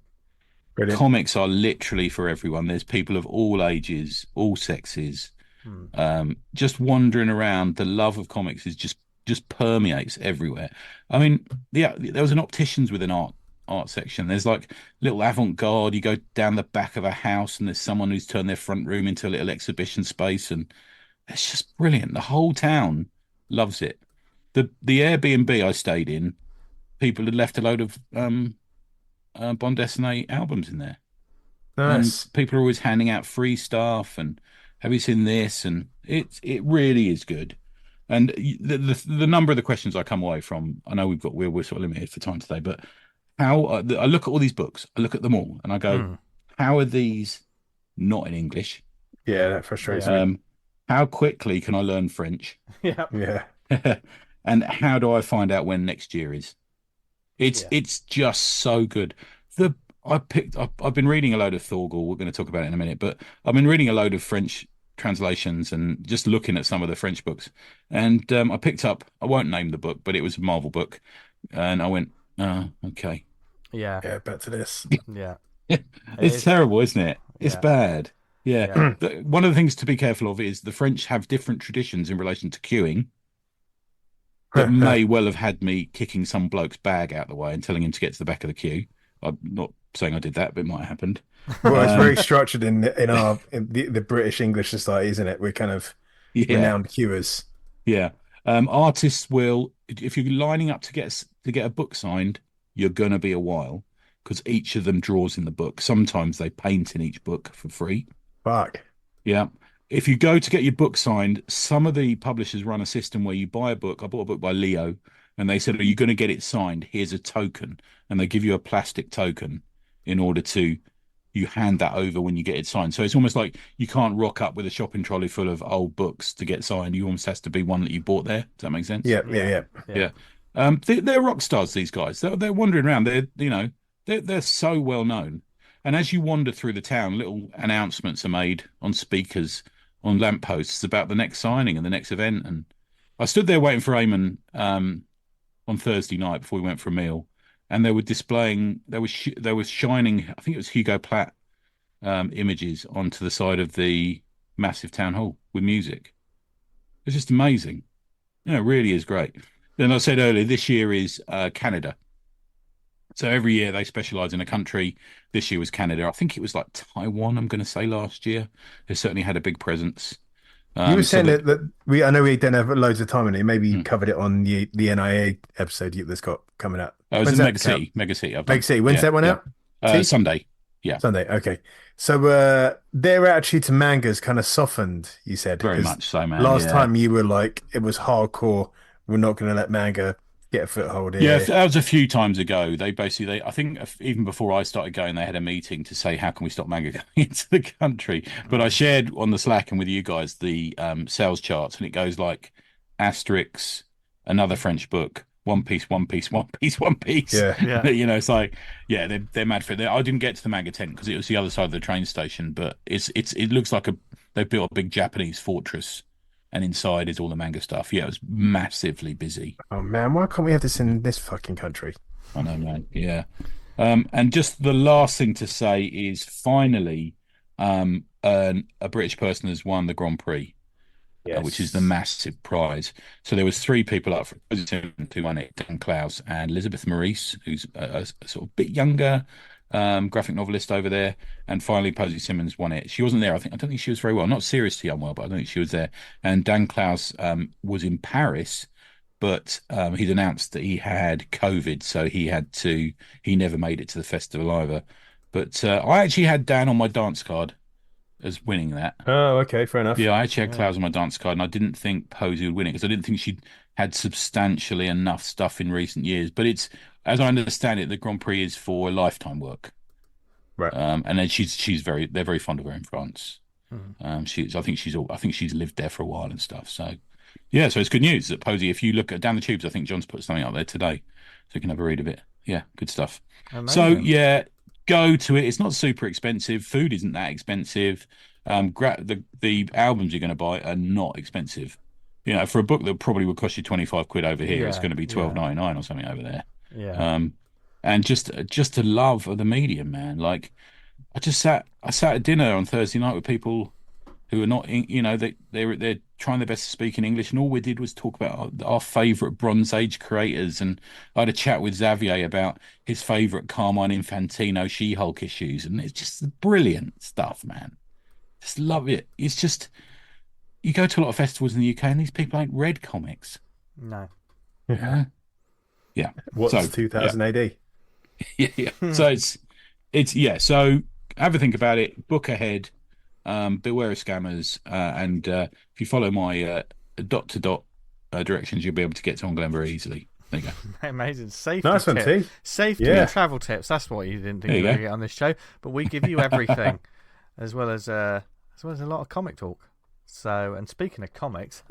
Brilliant. Comics are literally for everyone. There's people of all ages, all sexes, just wandering around. The love of comics is just permeates everywhere. I mean, there was an opticians with an art section. There's like little avant-garde. You go down the back of a house and there's someone who's turned their front room into a little exhibition space, and it's just brilliant. The whole town loves it. The Airbnb I stayed in, people had left a load of Bond Dessiné albums in there. Nice. And people are always handing out free stuff and have you seen this? And it really is good. And the number of the questions I come away from, I know we're sort of limited for time today, but how I look at all these books, I look at them all, and I go, how are these not in English? Yeah, that frustrates me. How quickly can I learn French? Yeah. And how do I find out when next year is? It's just so good. I've been reading a load of Thorgal. We're going to talk about it in a minute, but I've been reading a load of French translations and just looking at some of the French books. And I picked up, I won't name the book, but it was a Marvel book, and I went, oh, okay. Yeah, back to this. Yeah. It's terrible, isn't it? It's bad. Yeah. Yeah. One of the things to be careful of is the French have different traditions in relation to queuing that may well have had me kicking some bloke's bag out the way and telling him to get to the back of the queue. I'm not saying I did that, but it might have happened. Well, it's very structured in the British English society, isn't it? We're kind of renowned queuers. Yeah. Artists will, if you're lining up to get a book signed, you're going to be a while because each of them draws in the book. Sometimes they paint in each book for free. Fuck. Yeah. If you go to get your book signed, some of the publishers run a system where you buy a book. I bought a book by Leo, and they said, are you going to get it signed? Here's a token. And they give you a plastic token in order to, you hand that over when you get it signed. So it's almost like you can't rock up with a shopping trolley full of old books to get signed. You almost has to be one that you bought there. Does that make sense? Yeah. They're rock stars, these guys. They're wandering around. They're so well known. And as you wander through the town, little announcements are made on speakers, on lampposts about the next signing and the next event. And I stood there waiting for Eamon on Thursday night before we went for a meal, and they were displaying, they were shining, I think it was Hugo Platt images onto the side of the massive town hall with music. It's just amazing. It really is great. Then I said earlier, this year is Canada. So every year they specialize in a country. This year was Canada. I think it was like Taiwan, I'm going to say, last year. They certainly had a big presence. You were saying that I know we don't have loads of time on it. Maybe you covered it on the NIA episode that's got coming up. Oh, it was in Mega City. Mega City. When's that one out? Sunday. Yeah. Sunday. Okay. So their attitude to manga's kind of softened, you said. Very much so, man. Last time you were like, it was hardcore. We're not going to let manga get a foothold here. Yeah, that was a few times ago. They I think even before I started going, they had a meeting to say, how can we stop manga coming into the country? But I shared on the Slack and with you guys the sales charts, and it goes like Asterix, another French book, One Piece, One Piece, One Piece, One Piece. Yeah. You know, it's like, yeah, they're mad for it. I didn't get to the manga tent because it was the other side of the train station, but it looks like they built a big Japanese fortress, and inside is all the manga stuff. Yeah, it was massively busy. Oh man, why can't we have this in this fucking country? I know, man. Yeah. And just the last thing to say is finally, a British person has won the Grand Prix, which is the massive prize. So there was three people up for who won it: Dan Klaus and Elizabeth Maurice, who's a sort of bit younger graphic novelist over there, and finally Posey Simmons won it. She wasn't there. I don't think she was very well, not seriously unwell, but I don't think she was there. And Dan Klaus was in Paris, but he'd announced that he had COVID, so he never made it to the festival either. But I actually had Dan on my dance card as winning that. Oh, okay, fair enough. Yeah, I actually had Klaus on my dance card, and I didn't think Posey would win it because I didn't think she'd had substantially enough stuff in recent years. But it's, as I understand it, the Grand Prix is for lifetime work, Right. and then they're very fond of her in France. I think she's lived there for a while and stuff. So yeah, so it's good news that Posey. If you look at Down the Tubes, I think John's put something up there today, so you can have a read of it. Yeah, good stuff. Amazing. So yeah, go to it. It's not super expensive. Food isn't that expensive. The albums you're going to buy are not expensive. You know, for a book that probably would cost you 25 quid over here, it's going to be 12.99 or something over there. Yeah. And just a love of the medium, man. Like, I sat at dinner on Thursday night with people who are not, you know, they're trying their best to speak in English, and all we did was talk about our favourite Bronze Age creators. And I had a chat with Xavier about his favourite Carmine Infantino She-Hulk issues, and it's just brilliant stuff, man. Just love it. It's just, you go to a lot of festivals in the UK, and these people ain't read comics. No. Yeah. What's So, 2000 AD? Yeah. So So have a think about it. Book ahead. Beware of scammers. And if you follow my dot-to-dot directions, you'll be able to get to England very easily. There you go. Amazing. Safety Nice one, tip. T. Safety and travel tips. That's what you didn't think you were going to get on this show. But we give you everything, as well as a lot of comic talk. So, and speaking of comics,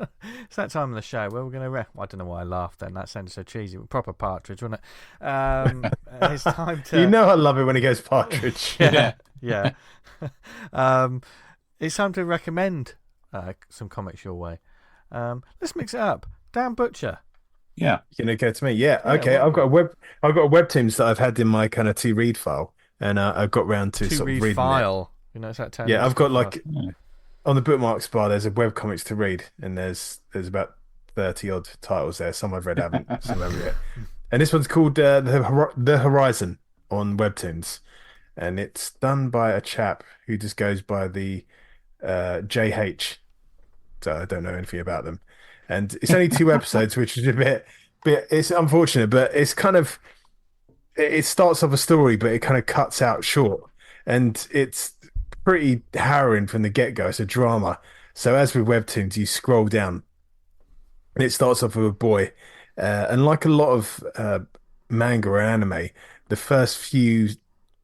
it's that time of the show where we're going to... I don't know why I laughed then. That sounded so cheesy. Proper Partridge, wasn't it? It's time to... You know I love it when he goes Partridge. Yeah. It's time to recommend some comics your way. Let's mix it up. Dan Butcher. Yeah. You're gonna go to me? Yeah. Okay. I've got a web teams that I've had in my kind of to read file, and I've got round to sort of reading file. You know, it's that term. Yeah, I've got like on the bookmarks bar. There's a web comics to read, and there's about 30 odd titles there. Some I've read, haven't. Some I haven't yet. And this one's called The Horizon on Webtoons, and it's done by a chap who just goes by the JH. So I don't know anything about them. And it's only 2 episodes, which is a bit it's unfortunate, but it's kind of, it starts off a story, but it kind of cuts out short, and it's pretty harrowing from the get-go. It's a drama. So as with Webtoons, you scroll down, and it starts off with a boy, and like a lot of manga or anime, the first few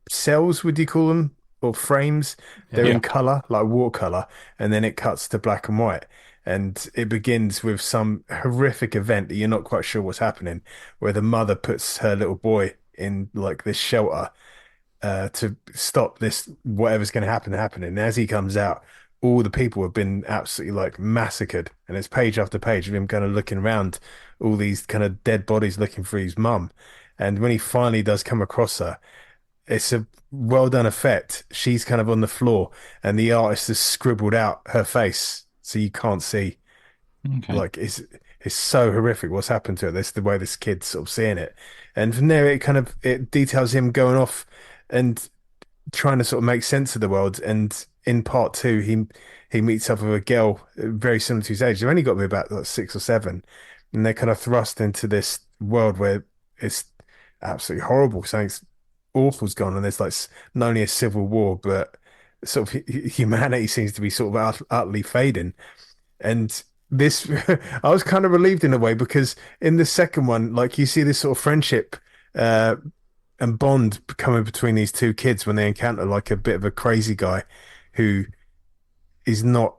cells, would you call them, or frames, they're in color, like watercolor, and then it cuts to black and white. And it begins with some horrific event that you're not quite sure what's happening, where the mother puts her little boy in like this shelter to stop this, whatever's going to happen happening. And as he comes out, all the people have been absolutely like massacred. And it's page after page of him kind of looking around all these kind of dead bodies looking for his mum. And when he finally does come across her, it's a well done effect. She's kind of on the floor, and the artist has scribbled out her face, so you can't see. Okay. Like it's so horrific what's happened to her. This the way this kid's sort of seeing it, and from there it details him going off and trying to sort of make sense of the world. And in part 2, he meets up with a girl very similar to his age. They've only got to be about like 6 or 7, and they're kind of thrust into this world where it's absolutely horrible. Something's awful's gone, and there's like not only a civil war, but sort of humanity seems to be sort of utterly fading. And this I was kind of relieved in a way, because in the second one, like, you see this sort of friendship and bond coming between these 2 kids when they encounter like a bit of a crazy guy who is not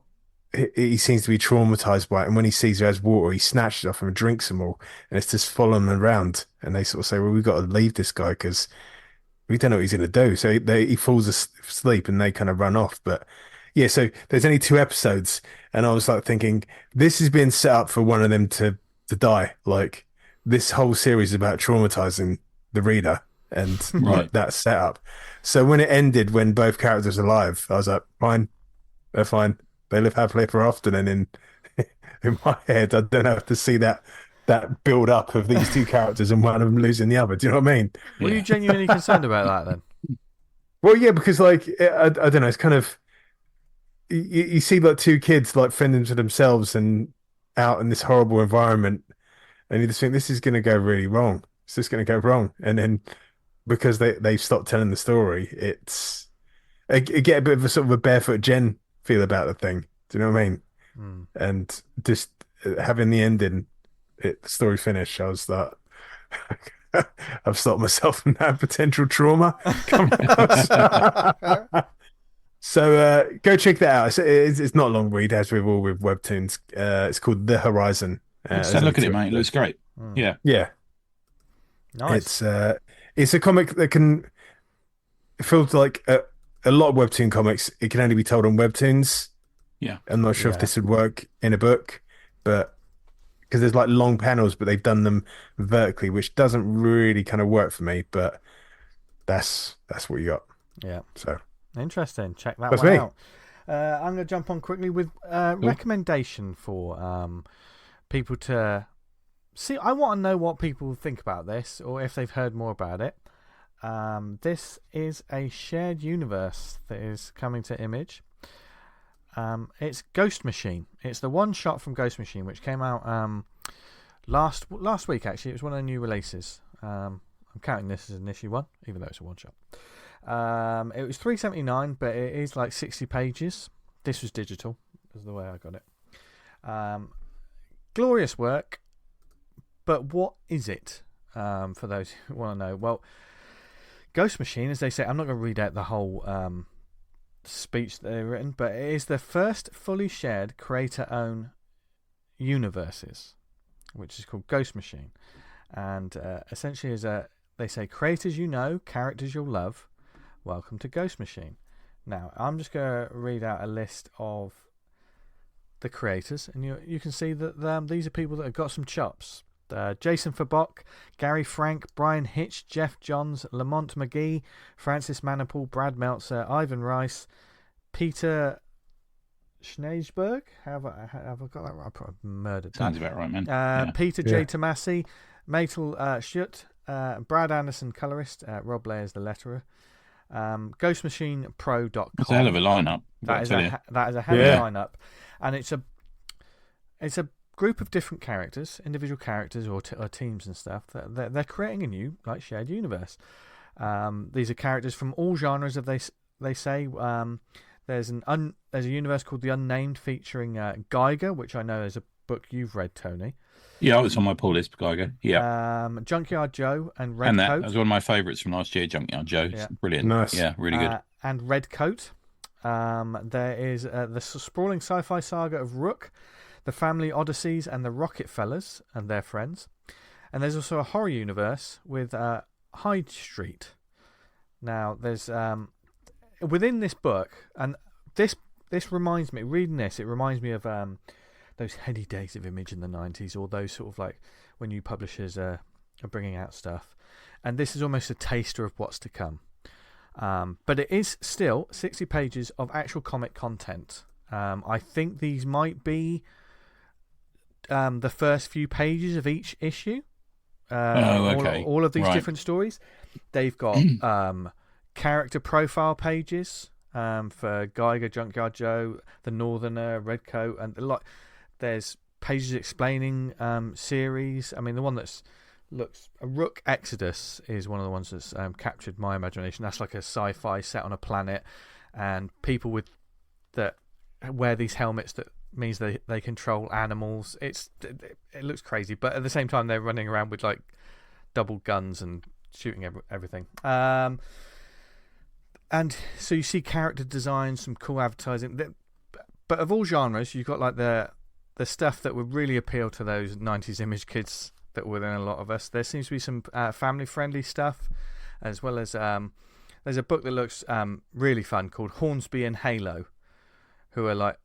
he seems to be traumatized by it. And when he sees her has water, he snatches it off him and drinks them all. And it's just following them around. And they sort of say, well, we've got to leave this guy because we don't know what he's going to do. So he falls asleep and they kind of run off. But yeah, so there's only 2 episodes. And I was like thinking, this is being set up for one of them to die. Like this whole series is about traumatizing the reader and like that setup. So when it ended, when both characters are alive, I was like, fine, they're fine. They live happily ever after. And in my head, I don't have to see that build up of these 2 characters and one of them losing the other. Do you know what I mean? Were you genuinely concerned about that then? Well, yeah, because like I don't know, it's kind of you see like 2 kids like fending to themselves and out in this horrible environment, and you just think this is going to go really wrong. It's just going to go wrong, and then because they stopped telling the story, I get a bit of a sort of a Barefoot Jen feel about the thing. Do you know what I mean? And just having the ending, the story finish, I was like, I've stopped myself from that potential trauma. So go check that out. It's not a long read, as with all with webtoons. It's called The Horizon. Look at it, mate. It looks great. Yeah. Nice. It's a comic that can. It feels like a lot of webtoon comics. It can only be told on webtoons. Yeah. I'm not sure if this would work in a book, but because there's like long panels, but they've done them vertically, which doesn't really kind of work for me. But that's what you got. Yeah. So interesting. Check that that's one me. out. I'm going to jump on quickly with recommendation for people to see. I want to know what people think about this, or if they've heard more about it. This is a shared universe that is coming to Image. It's Ghost Machine. It's the one shot from Ghost Machine, which came out last week. Actually, it was one of the new releases. I'm counting this as an issue 1, even though it's a one shot. It was $3.79, but it is like 60 pages. This was digital, is the way I got it. Glorious work, but what is it? For those who want to know, well, Ghost Machine, as they say, I'm not going to read out the whole speech that they've written, but it is the first fully shared creator-owned universes, which is called Ghost Machine, and essentially they say, creators you know, characters you'll love, welcome to Ghost Machine. Now I'm just going to read out a list of the creators, and you can see that these are people that have got some chops. Jason Fabok, Gary Frank, Brian Hitch, Jeff Johns, Lamont McGee, Francis Manapul, Brad Meltzer, Ivan Rice, Peter Schneisberg. Have I got that right? I probably murdered that. Sounds about right, man. Peter J. Tomasi, Matel Schutt, Brad Anderson, colorist, Rob Layers, the letterer. GhostMachinePro.com. That's a hell of a lineup. That is a hell of a lineup, and it's a group of different characters, individual characters or teams and stuff. They're creating a new shared universe. These are characters from all genres. Of they say there's a universe called The Unnamed featuring Geiger, which I know is a book you've read, Tony. Yeah, it was on my pull list, Geiger. Yeah. Junkyard Joe and Redcoat. And that was one of my favourites from last year, Junkyard Joe. Yeah. Brilliant. Nice. Yeah, really good. And Redcoat. There is the sprawling sci-fi saga of Rook, the Family Odysseys, and the Rocket Fellas and their friends. And there's also a horror universe with Hyde Street. Now, there's within this book, and this reminds me, reading this, it reminds me of those heady days of Image in the 90s, or those sort of like when new publishers are bringing out stuff. And this is almost a taster of what's to come. But it is still 60 pages of actual comic content. I think these might be the first few pages of each issue. Okay. All of these different stories. They've got character profile pages for Geiger, Junkyard Joe, the Northerner, Redcoat, and there's pages explaining series. I mean, the one that's a Rook Exodus is one of the ones that's captured my imagination. That's like a sci-fi set on a planet, and people that wear these helmets that means they control animals. It looks crazy, but at the same time they're running around with like double guns and shooting everything. And so you see character designs, some cool advertising. but of all genres, you've got like the stuff that would really appeal to those 90s image kids that were within a lot of us. There seems to be some family-friendly stuff, as well as there's a book that looks really fun called Hornsby and Halo, who are like,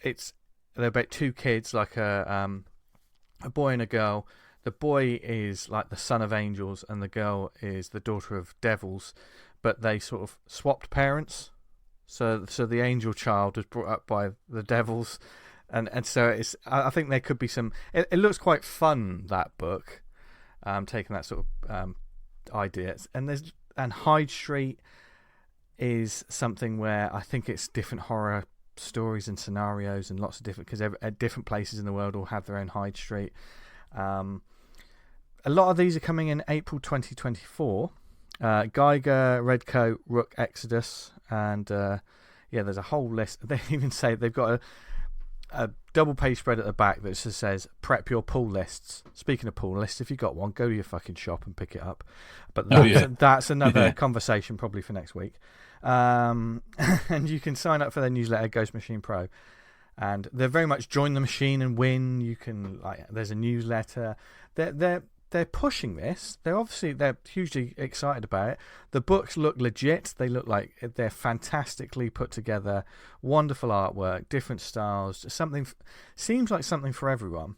they're about two kids, like a boy and a girl. The boy is like the son of angels, and the girl is the daughter of devils, but they sort of swapped parents. So the angel child was brought up by the devils. And so I think there could be some. It looks quite fun, that book, taking that sort of idea. And Hyde Street is something where I think it's different horror stories and scenarios and lots of different, because at different places in the world all have their own Hyde Street. A lot of these are coming in April 2024. Geiger, Redcoat, Rook, Exodus, and there's a whole list. They even say they've got a double page spread at the back that just says prep your pull lists. Speaking of pull lists, if you got one, go to your fucking shop and pick it up. But that's another conversation probably for next week. And you can sign up for their newsletter, Ghost Machine Pro, and they're very much join the machine and win. You can there's a newsletter. They're pushing this. They're hugely excited about it. The books look legit. They look like they're fantastically put together. Wonderful artwork, different styles. Seems like something for everyone.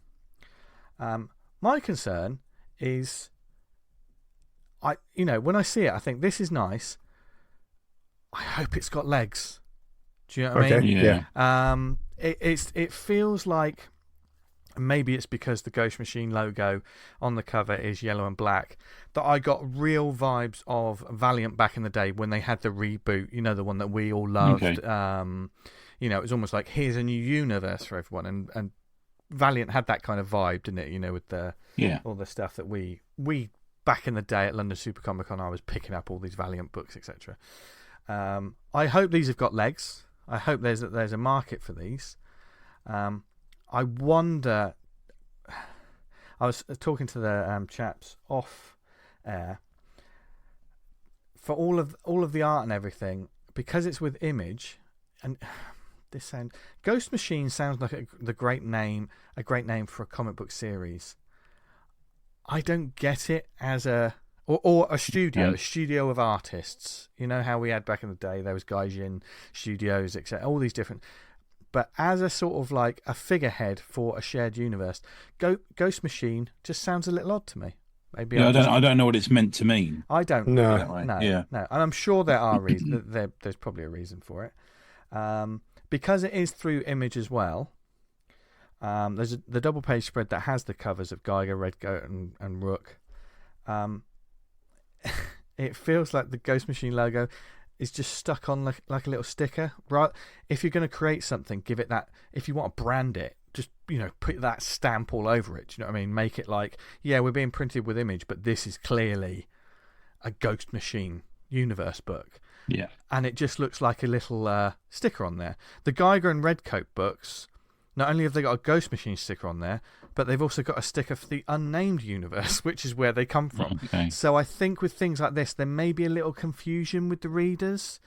My concern is, when I see it, I think this is nice. I hope it's got legs. Do you know what I mean? Yeah. It feels like. Maybe it's because the Ghost Machine logo on the cover is yellow and black, that I got real vibes of Valiant back in the day when they had the reboot, the one that we all loved. Okay. It was almost like, here's a new universe for everyone, and Valiant had that kind of vibe, didn't it? With all the stuff that we back in the day at London Super Comic Con, I was picking up all these Valiant books, etc. I hope these have got legs. I hope there's a market for these. I wonder. I was talking to the chaps off air. For all of the art and everything, because it's with Image, and Ghost Machine sounds like a great name for a comic book series. I don't get it as a studio of artists. You know how we had back in the day, there was Gaijin Studios, etc. All these different. But as a sort of like a figurehead for a shared universe, Ghost Machine just sounds a little odd to me. Maybe I don't know what it's meant to mean. I don't. No. No. Yeah. No. And I'm sure there are reasons. There's probably a reason for it. Because it is through Image as well. There's the double page spread that has the covers of Geiger, Redcoat, and Rook. It feels like the Ghost Machine logo is just stuck on like a little sticker. Right? If you're going to create something, give it that. If you want to brand it, just put that stamp all over it. Do you know what I mean? Make it like, we're being printed with Image, but this is clearly a Ghost Machine universe book. Yeah, and it just looks like a little sticker on there. The Geiger and Redcoat books, not only have they got a Ghost Machine sticker on there, but they've also got a sticker for the unnamed universe, which is where they come from. Okay. So I think with things like this, there may be a little confusion with the readers.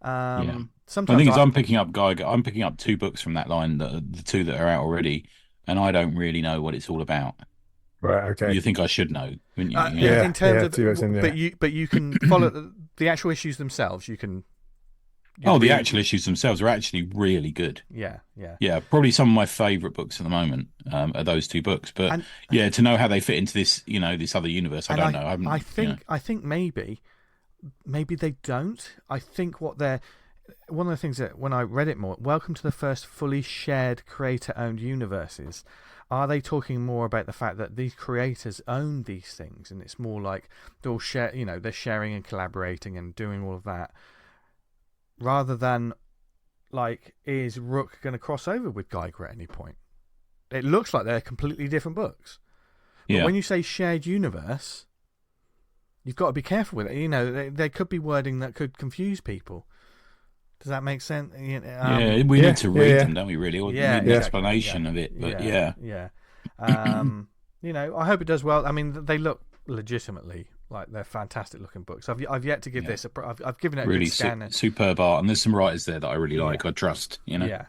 Sometimes the thing is, I'm picking up Geiger. I'm picking up 2 books from that line, the 2 that are out already, and I don't really know what it's all about. Right. Okay. You think I should know, wouldn't you? In terms of, but you can follow the actual issues themselves. You can. The actual issues themselves are actually really good. Yeah. Probably some of my favourite books at the moment are those 2 books. But to know how they fit into this, this other universe, I don't know. I think maybe they don't. I think one of the things that when I read it more, welcome to the first fully shared creator-owned universes. Are they talking more about the fact that these creators own these things, and it's more like they'll share, they're sharing and collaborating and doing all of that, rather than like, is Rook going to cross over with Geiger at any point? It looks like they're completely different books. But when you say shared universe, you've got to be careful with it. There could be wording that could confuse people. Does that make sense? We need to read them, don't we? Really, or need an explanation of it. But I hope it does well. I mean, they look legitimately Like, they're fantastic looking books. I've yet to give this I've given it a really good scan. superb art, and there's some writers there that I really like. I trust, Yeah.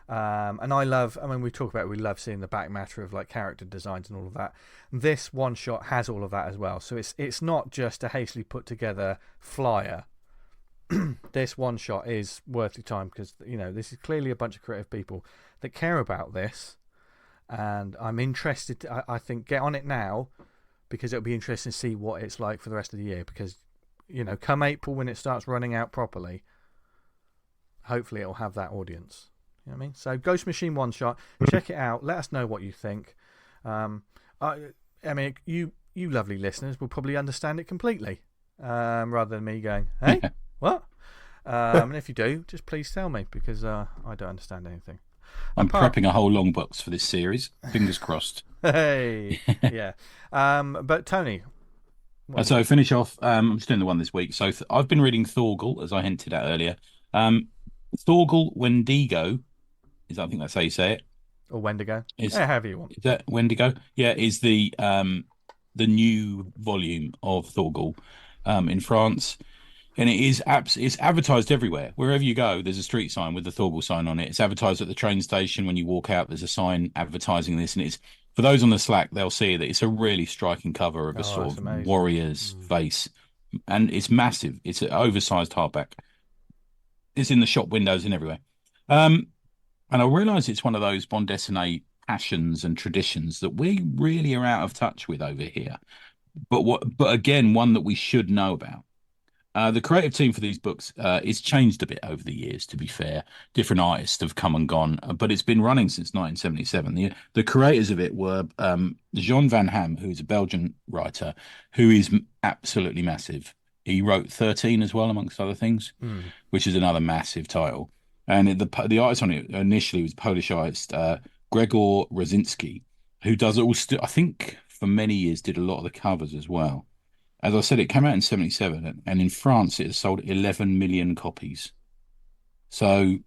And I love. I mean, we love seeing the back matter of like character designs and all of that. This one shot has all of that as well. So it's not just a hastily put together flyer. This one shot is worth your time because this is clearly a bunch of creative people that care about this, and I'm interested. I think get on it now, because it'll be interesting to see what it's like for the rest of the year. Because, come April when it starts running out properly, hopefully it'll have that audience. You know what I mean? So Ghost Machine one shot, check it out. Let us know what you think. I mean, you lovely listeners will probably understand it completely, rather than me going, "Hey, what?" And if you do, just please tell me, because I don't understand anything. I'm prepping a whole long box for this series. Fingers crossed. Hey, yeah. But Tony, so finish off. I'm just doing the one this week. So I've been reading Thorgal, as I hinted at earlier. Thorgal Wendigo, I think that's how you say it. Or Wendigo, however you want. Is that Wendigo? Yeah, is the new volume of Thorgal in France. And it's advertised everywhere. Wherever you go, there's a street sign with the Thorgal sign on it. It's advertised at the train station. When you walk out, there's a sign advertising this. And it's, for those on the Slack, they'll see that it's a really striking cover of a sort of warrior's face. And it's massive. It's an oversized hardback. It's in the shop windows and everywhere. And I realise it's one of those bande dessinée passions and traditions that we really are out of touch with over here. But again, one that we should know about. The creative team for these books is changed a bit over the years, to be fair. Different artists have come and gone, but it's been running since 1977. The creators of it were Jean Van Ham, who is a Belgian writer, who is absolutely massive. He wrote 13 as well, amongst other things, which is another massive title. And the artist on it initially was Polish artist Gregor Rosinski, who does all I think for many years did a lot of the covers as well. As I said, it came out in 1977, and in France it has sold 11 million copies. So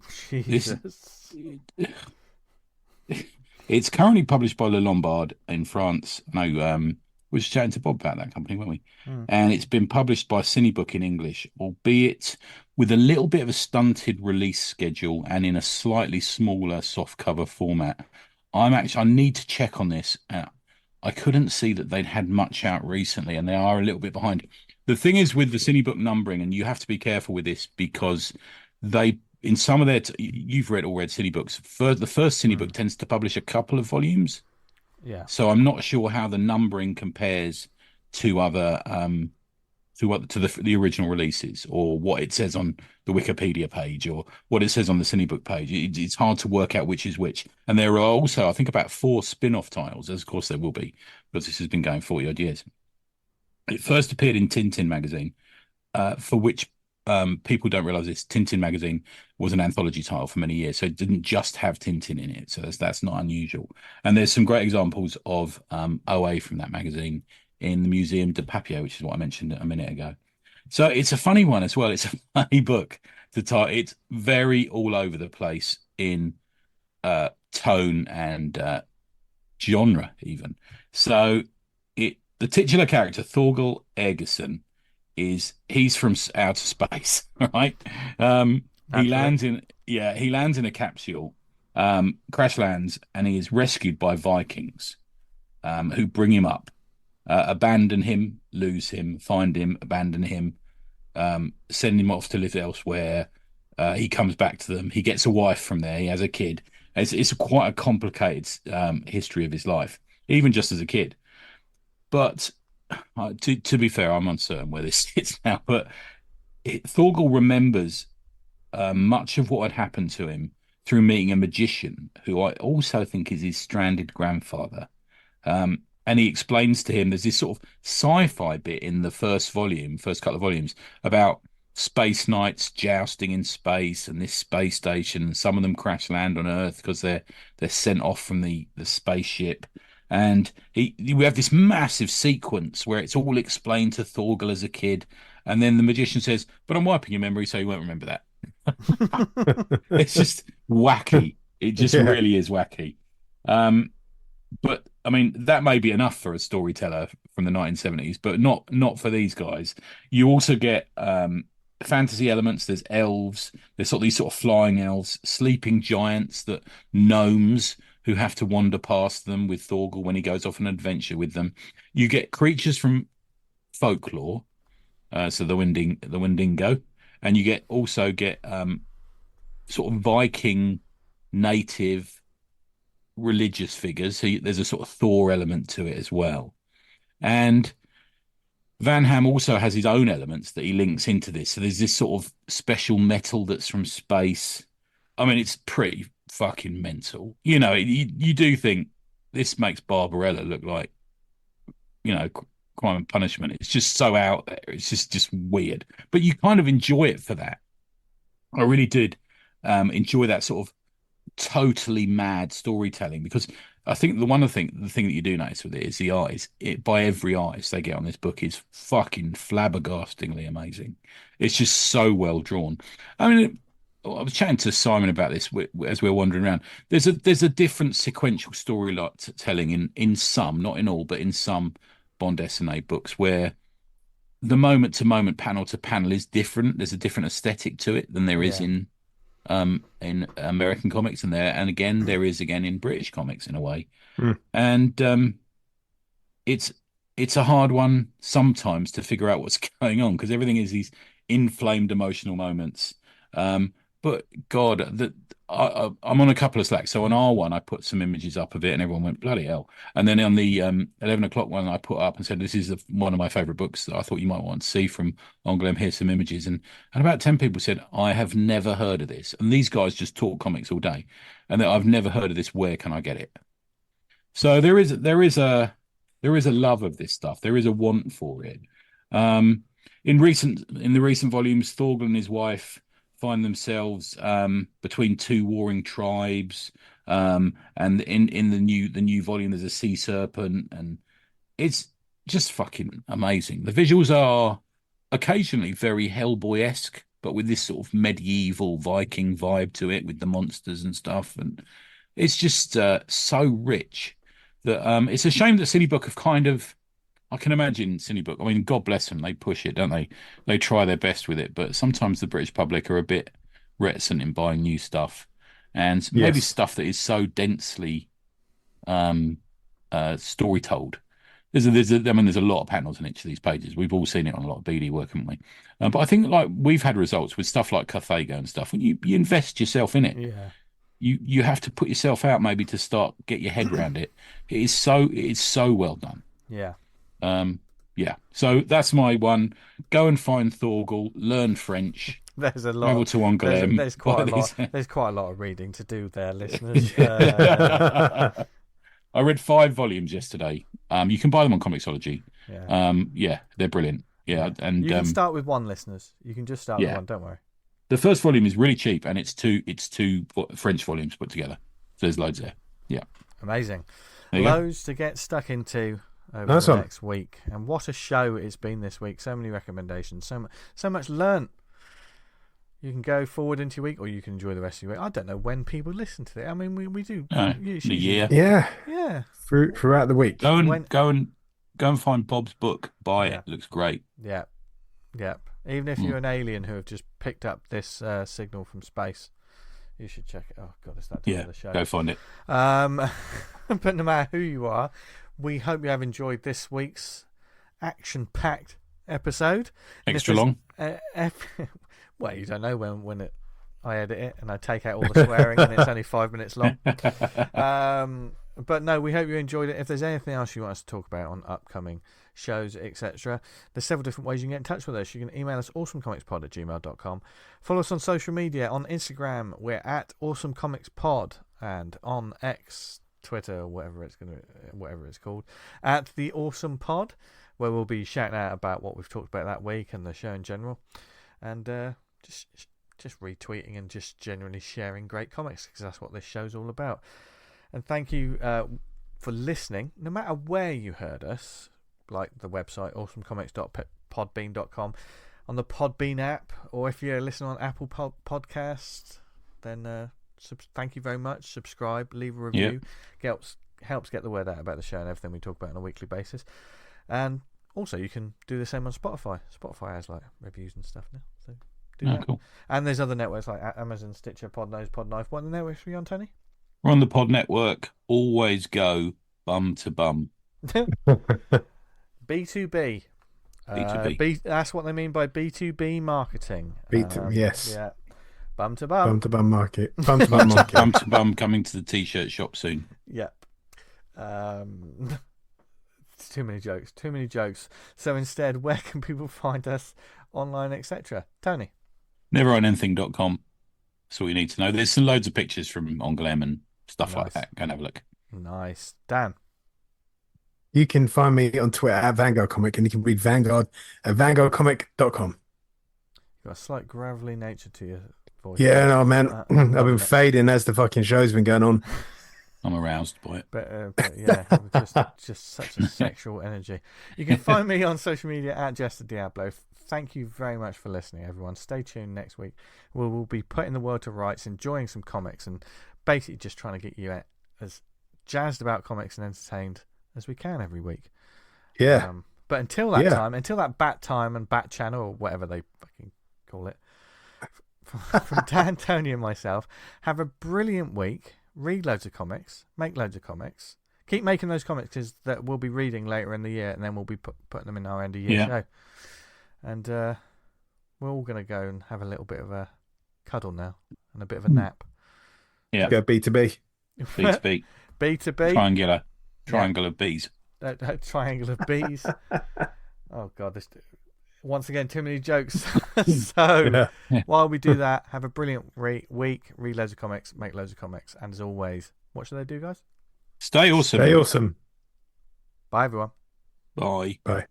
it's currently published by Le Lombard in France. No, we were chatting to Bob about that company, weren't we? And it's been published by Cinebook in English, albeit with a little bit of a stunted release schedule and in a slightly smaller softcover format. I need to check on this. I couldn't see that they'd had much out recently, and they are a little bit behind. The thing is with the Cinebook numbering, and you have to be careful with this because they, in some of their, you've read Cinebooks. The first Cinebook tends to publish a couple of volumes. Yeah. So I'm not sure how the numbering compares to other, to the original releases, or what it says on the Wikipedia page, or what it says on the Cinebook page. It's hard to work out which is which. And there are also, I think, about 4 spin-off titles, as of course there will be, because this has been going 40 odd years. It first appeared in Tintin magazine, for which people don't realize this. Tintin magazine was an anthology title for many years, so it didn't just have Tintin in it. So that's not unusual. And there's some great examples of OA from that magazine in the Museum de Papier, which is what I mentioned a minute ago. So it's a funny one as well. It's a funny book to tie. It's very all over the place in tone and genre, even. So the titular character, Thorgal Ergerson, he's from outer space, right? He lands in a capsule, crash lands, and he is rescued by Vikings, who bring him up. Abandon him, lose him, find him, abandon him, send him off to live elsewhere. He comes back to them. He gets a wife from there. He has a kid. It's quite a complicated history of his life, even just as a kid. But to be fair, I'm uncertain where this sits now. But Thorgal remembers much of what had happened to him through meeting a magician, who I also think is his stranded grandfather. And he explains to him, there's this sort of sci-fi bit in the first couple of volumes, about space knights jousting in space and this space station. Some of them crash land on Earth because they're sent off from the spaceship. And we have this massive sequence where it's all explained to Thorgal as a kid. And then the magician says, but I'm wiping your memory so you won't remember that. It's just wacky. It just really is wacky. But I mean, that may be enough for a storyteller from the 1970s, but not for these guys. You also get fantasy elements. There's elves. There's these sort of flying elves, sleeping giants, that gnomes who have to wander past them with Thorgal when he goes off an adventure with them. You get creatures from folklore, so the Windingo, and you also get sort of Viking native religious figures. So there's a sort of Thor element to it as well. And Van Ham also has his own elements that he links into this. So there's this sort of special metal that's from space. I mean, it's pretty fucking mental. You do think this makes Barbarella look like, Crime and Punishment. It's just so out there. It's just weird. But you kind of enjoy it for that. I really did enjoy that sort of totally mad storytelling, because I think the thing that you do notice with it is the eyes. By every eyes they get on this book is fucking flabbergastingly amazing. It's just so well drawn. I mean, I was chatting to Simon about this as we were wandering around. There's a different sequential story telling in some, not in all, but in some Bond S&A books, where the moment to moment, panel to panel is different. There's a different aesthetic to it than there is in American comics, and there is in British comics in a way. And it's a hard one sometimes to figure out what's going on, because everything is these inflamed emotional moments. But God, I'm on a couple of slacks. So on R1, I put some images up of it, and everyone went, bloody hell. And then on the 11 o'clock one, I put up and said, this is one of my favourite books that I thought you might want to see from Angoulême. Here's some images. And about 10 people said, I have never heard of this. And these guys just talk comics all day. And I've never heard of this. Where can I get it? So there is a love of this stuff. There is a want for it. In the recent volumes, Thorgal and his wife find themselves between two warring tribes, and in the new volume there's a sea serpent, and it's just fucking amazing. The visuals are occasionally very Hellboy-esque, but with this sort of medieval Viking vibe to it, with the monsters and stuff, and it's just so rich that it's a shame that Cinebuck have kind of, I can imagine Cinebuck, I mean, God bless them, they push it, don't they? They try their best with it, but sometimes the British public are a bit reticent in buying new stuff, and maybe stuff that is so densely story told. There's a lot of panels on each of these pages. We've all seen it on a lot of BD work, haven't we? But I think we've had results with stuff like Carthago and stuff. When you invest yourself in it, you have to put yourself out maybe to get your head around it. It is so well done. So that's my one. Go and find Thorgal, learn French. There's a lot. Travel to Angoulême. There's quite a lot. There's quite a lot of reading to do there, listeners. I read 5 volumes yesterday. You can buy them on Comixology. They're brilliant. And you can start with one, listeners. You can just start with one. Don't worry. The first volume is really cheap, and it's two French volumes put together. So there's loads there. Yeah, amazing. Loads to get stuck into over the next week, and what a show it's been this week. So many recommendations, so much learnt. You can go forward into your week, or you can enjoy the rest of your week. I don't know when people listen to it. I mean, we do the year. Yeah. Throughout the week. Go and find Bob's book. Buy it. It looks great. Yeah. Even if you're an alien who have just picked up this signal from space, you should check it. Oh God, it's that time of the show. Go find it. But no matter who you are, we hope you have enjoyed this week's action-packed episode. Extra long. Well, you don't know when I edit it and I take out all the swearing and it's only 5 minutes long. But no, we hope you enjoyed it. If there's anything else you want us to talk about on upcoming shows, etc., there's several different ways you can get in touch with us. You can email us awesomecomicspod@gmail.com. Follow us on social media. On Instagram, we're at awesomecomicspod, and on X, Twitter, whatever it's called, at the Awesome Pod, where we'll be shouting out about what we've talked about that week and the show in general, and just retweeting and just generally sharing great comics, because that's what this show's all about. And thank you for listening, no matter where you heard us, like the website awesomecomics.podbean.com, on the Podbean app, or if you're listening on Apple Podcasts, then thank you very much. Subscribe, leave a review, helps get the word out about the show and everything we talk about on a weekly basis. And also, you can do the same on Spotify. Spotify has like reviews and stuff now, so do that. Cool. And there's other networks like Amazon, Stitcher, Podnose, Podknife. What are the networks are you on, Tony? We're on the Pod Network. Always go bum to bum. B2B. B2B. That's what they mean by B2B marketing. Yes. Yeah. Bum to bum. Bum to bum market. Bum to bum market. Bum to bum coming to the t-shirt shop soon. Yep. It's too many jokes. Too many jokes. So instead, where can people find us online, etc.? Tony? Neveronanything.com. That's all you need to know. There's some loads of pictures from Onglem and stuff like that. Go and have a look. Nice. Dan? You can find me on Twitter at Vanguard Comic, and you can read Vanguard at vanguardcomic.com. You've got a slight gravelly nature to your voice. Yeah, no, man. I've been fading as the fucking show's been going on. I'm aroused by it. But yeah, just such a sexual energy. You can find me on social media at Jester Diablo. Thank you very much for listening, everyone. Stay tuned next week. We'll be putting the world to rights, enjoying some comics, and basically just trying to get you as jazzed about comics and entertained as we can every week. Yeah. But until that time, until that bat time and bat channel or whatever they fucking call it, from Dan, Tony, and myself, have a brilliant week. Read loads of comics. Make loads of comics. Keep making those comics that we'll be reading later in the year, and then we'll be putting them in our end of year show. And we're all going to go and have a little bit of a cuddle now and a bit of a nap. Yeah. Go B2B. B2B. B2B. Triangle of bees. Triangle of bees. Oh, God. Once again, too many jokes. So while we do that, have a brilliant week. Read loads of comics. Make loads of comics. And as always, what should they do, guys? Stay awesome. Stay awesome. Bye, everyone. Bye. Bye.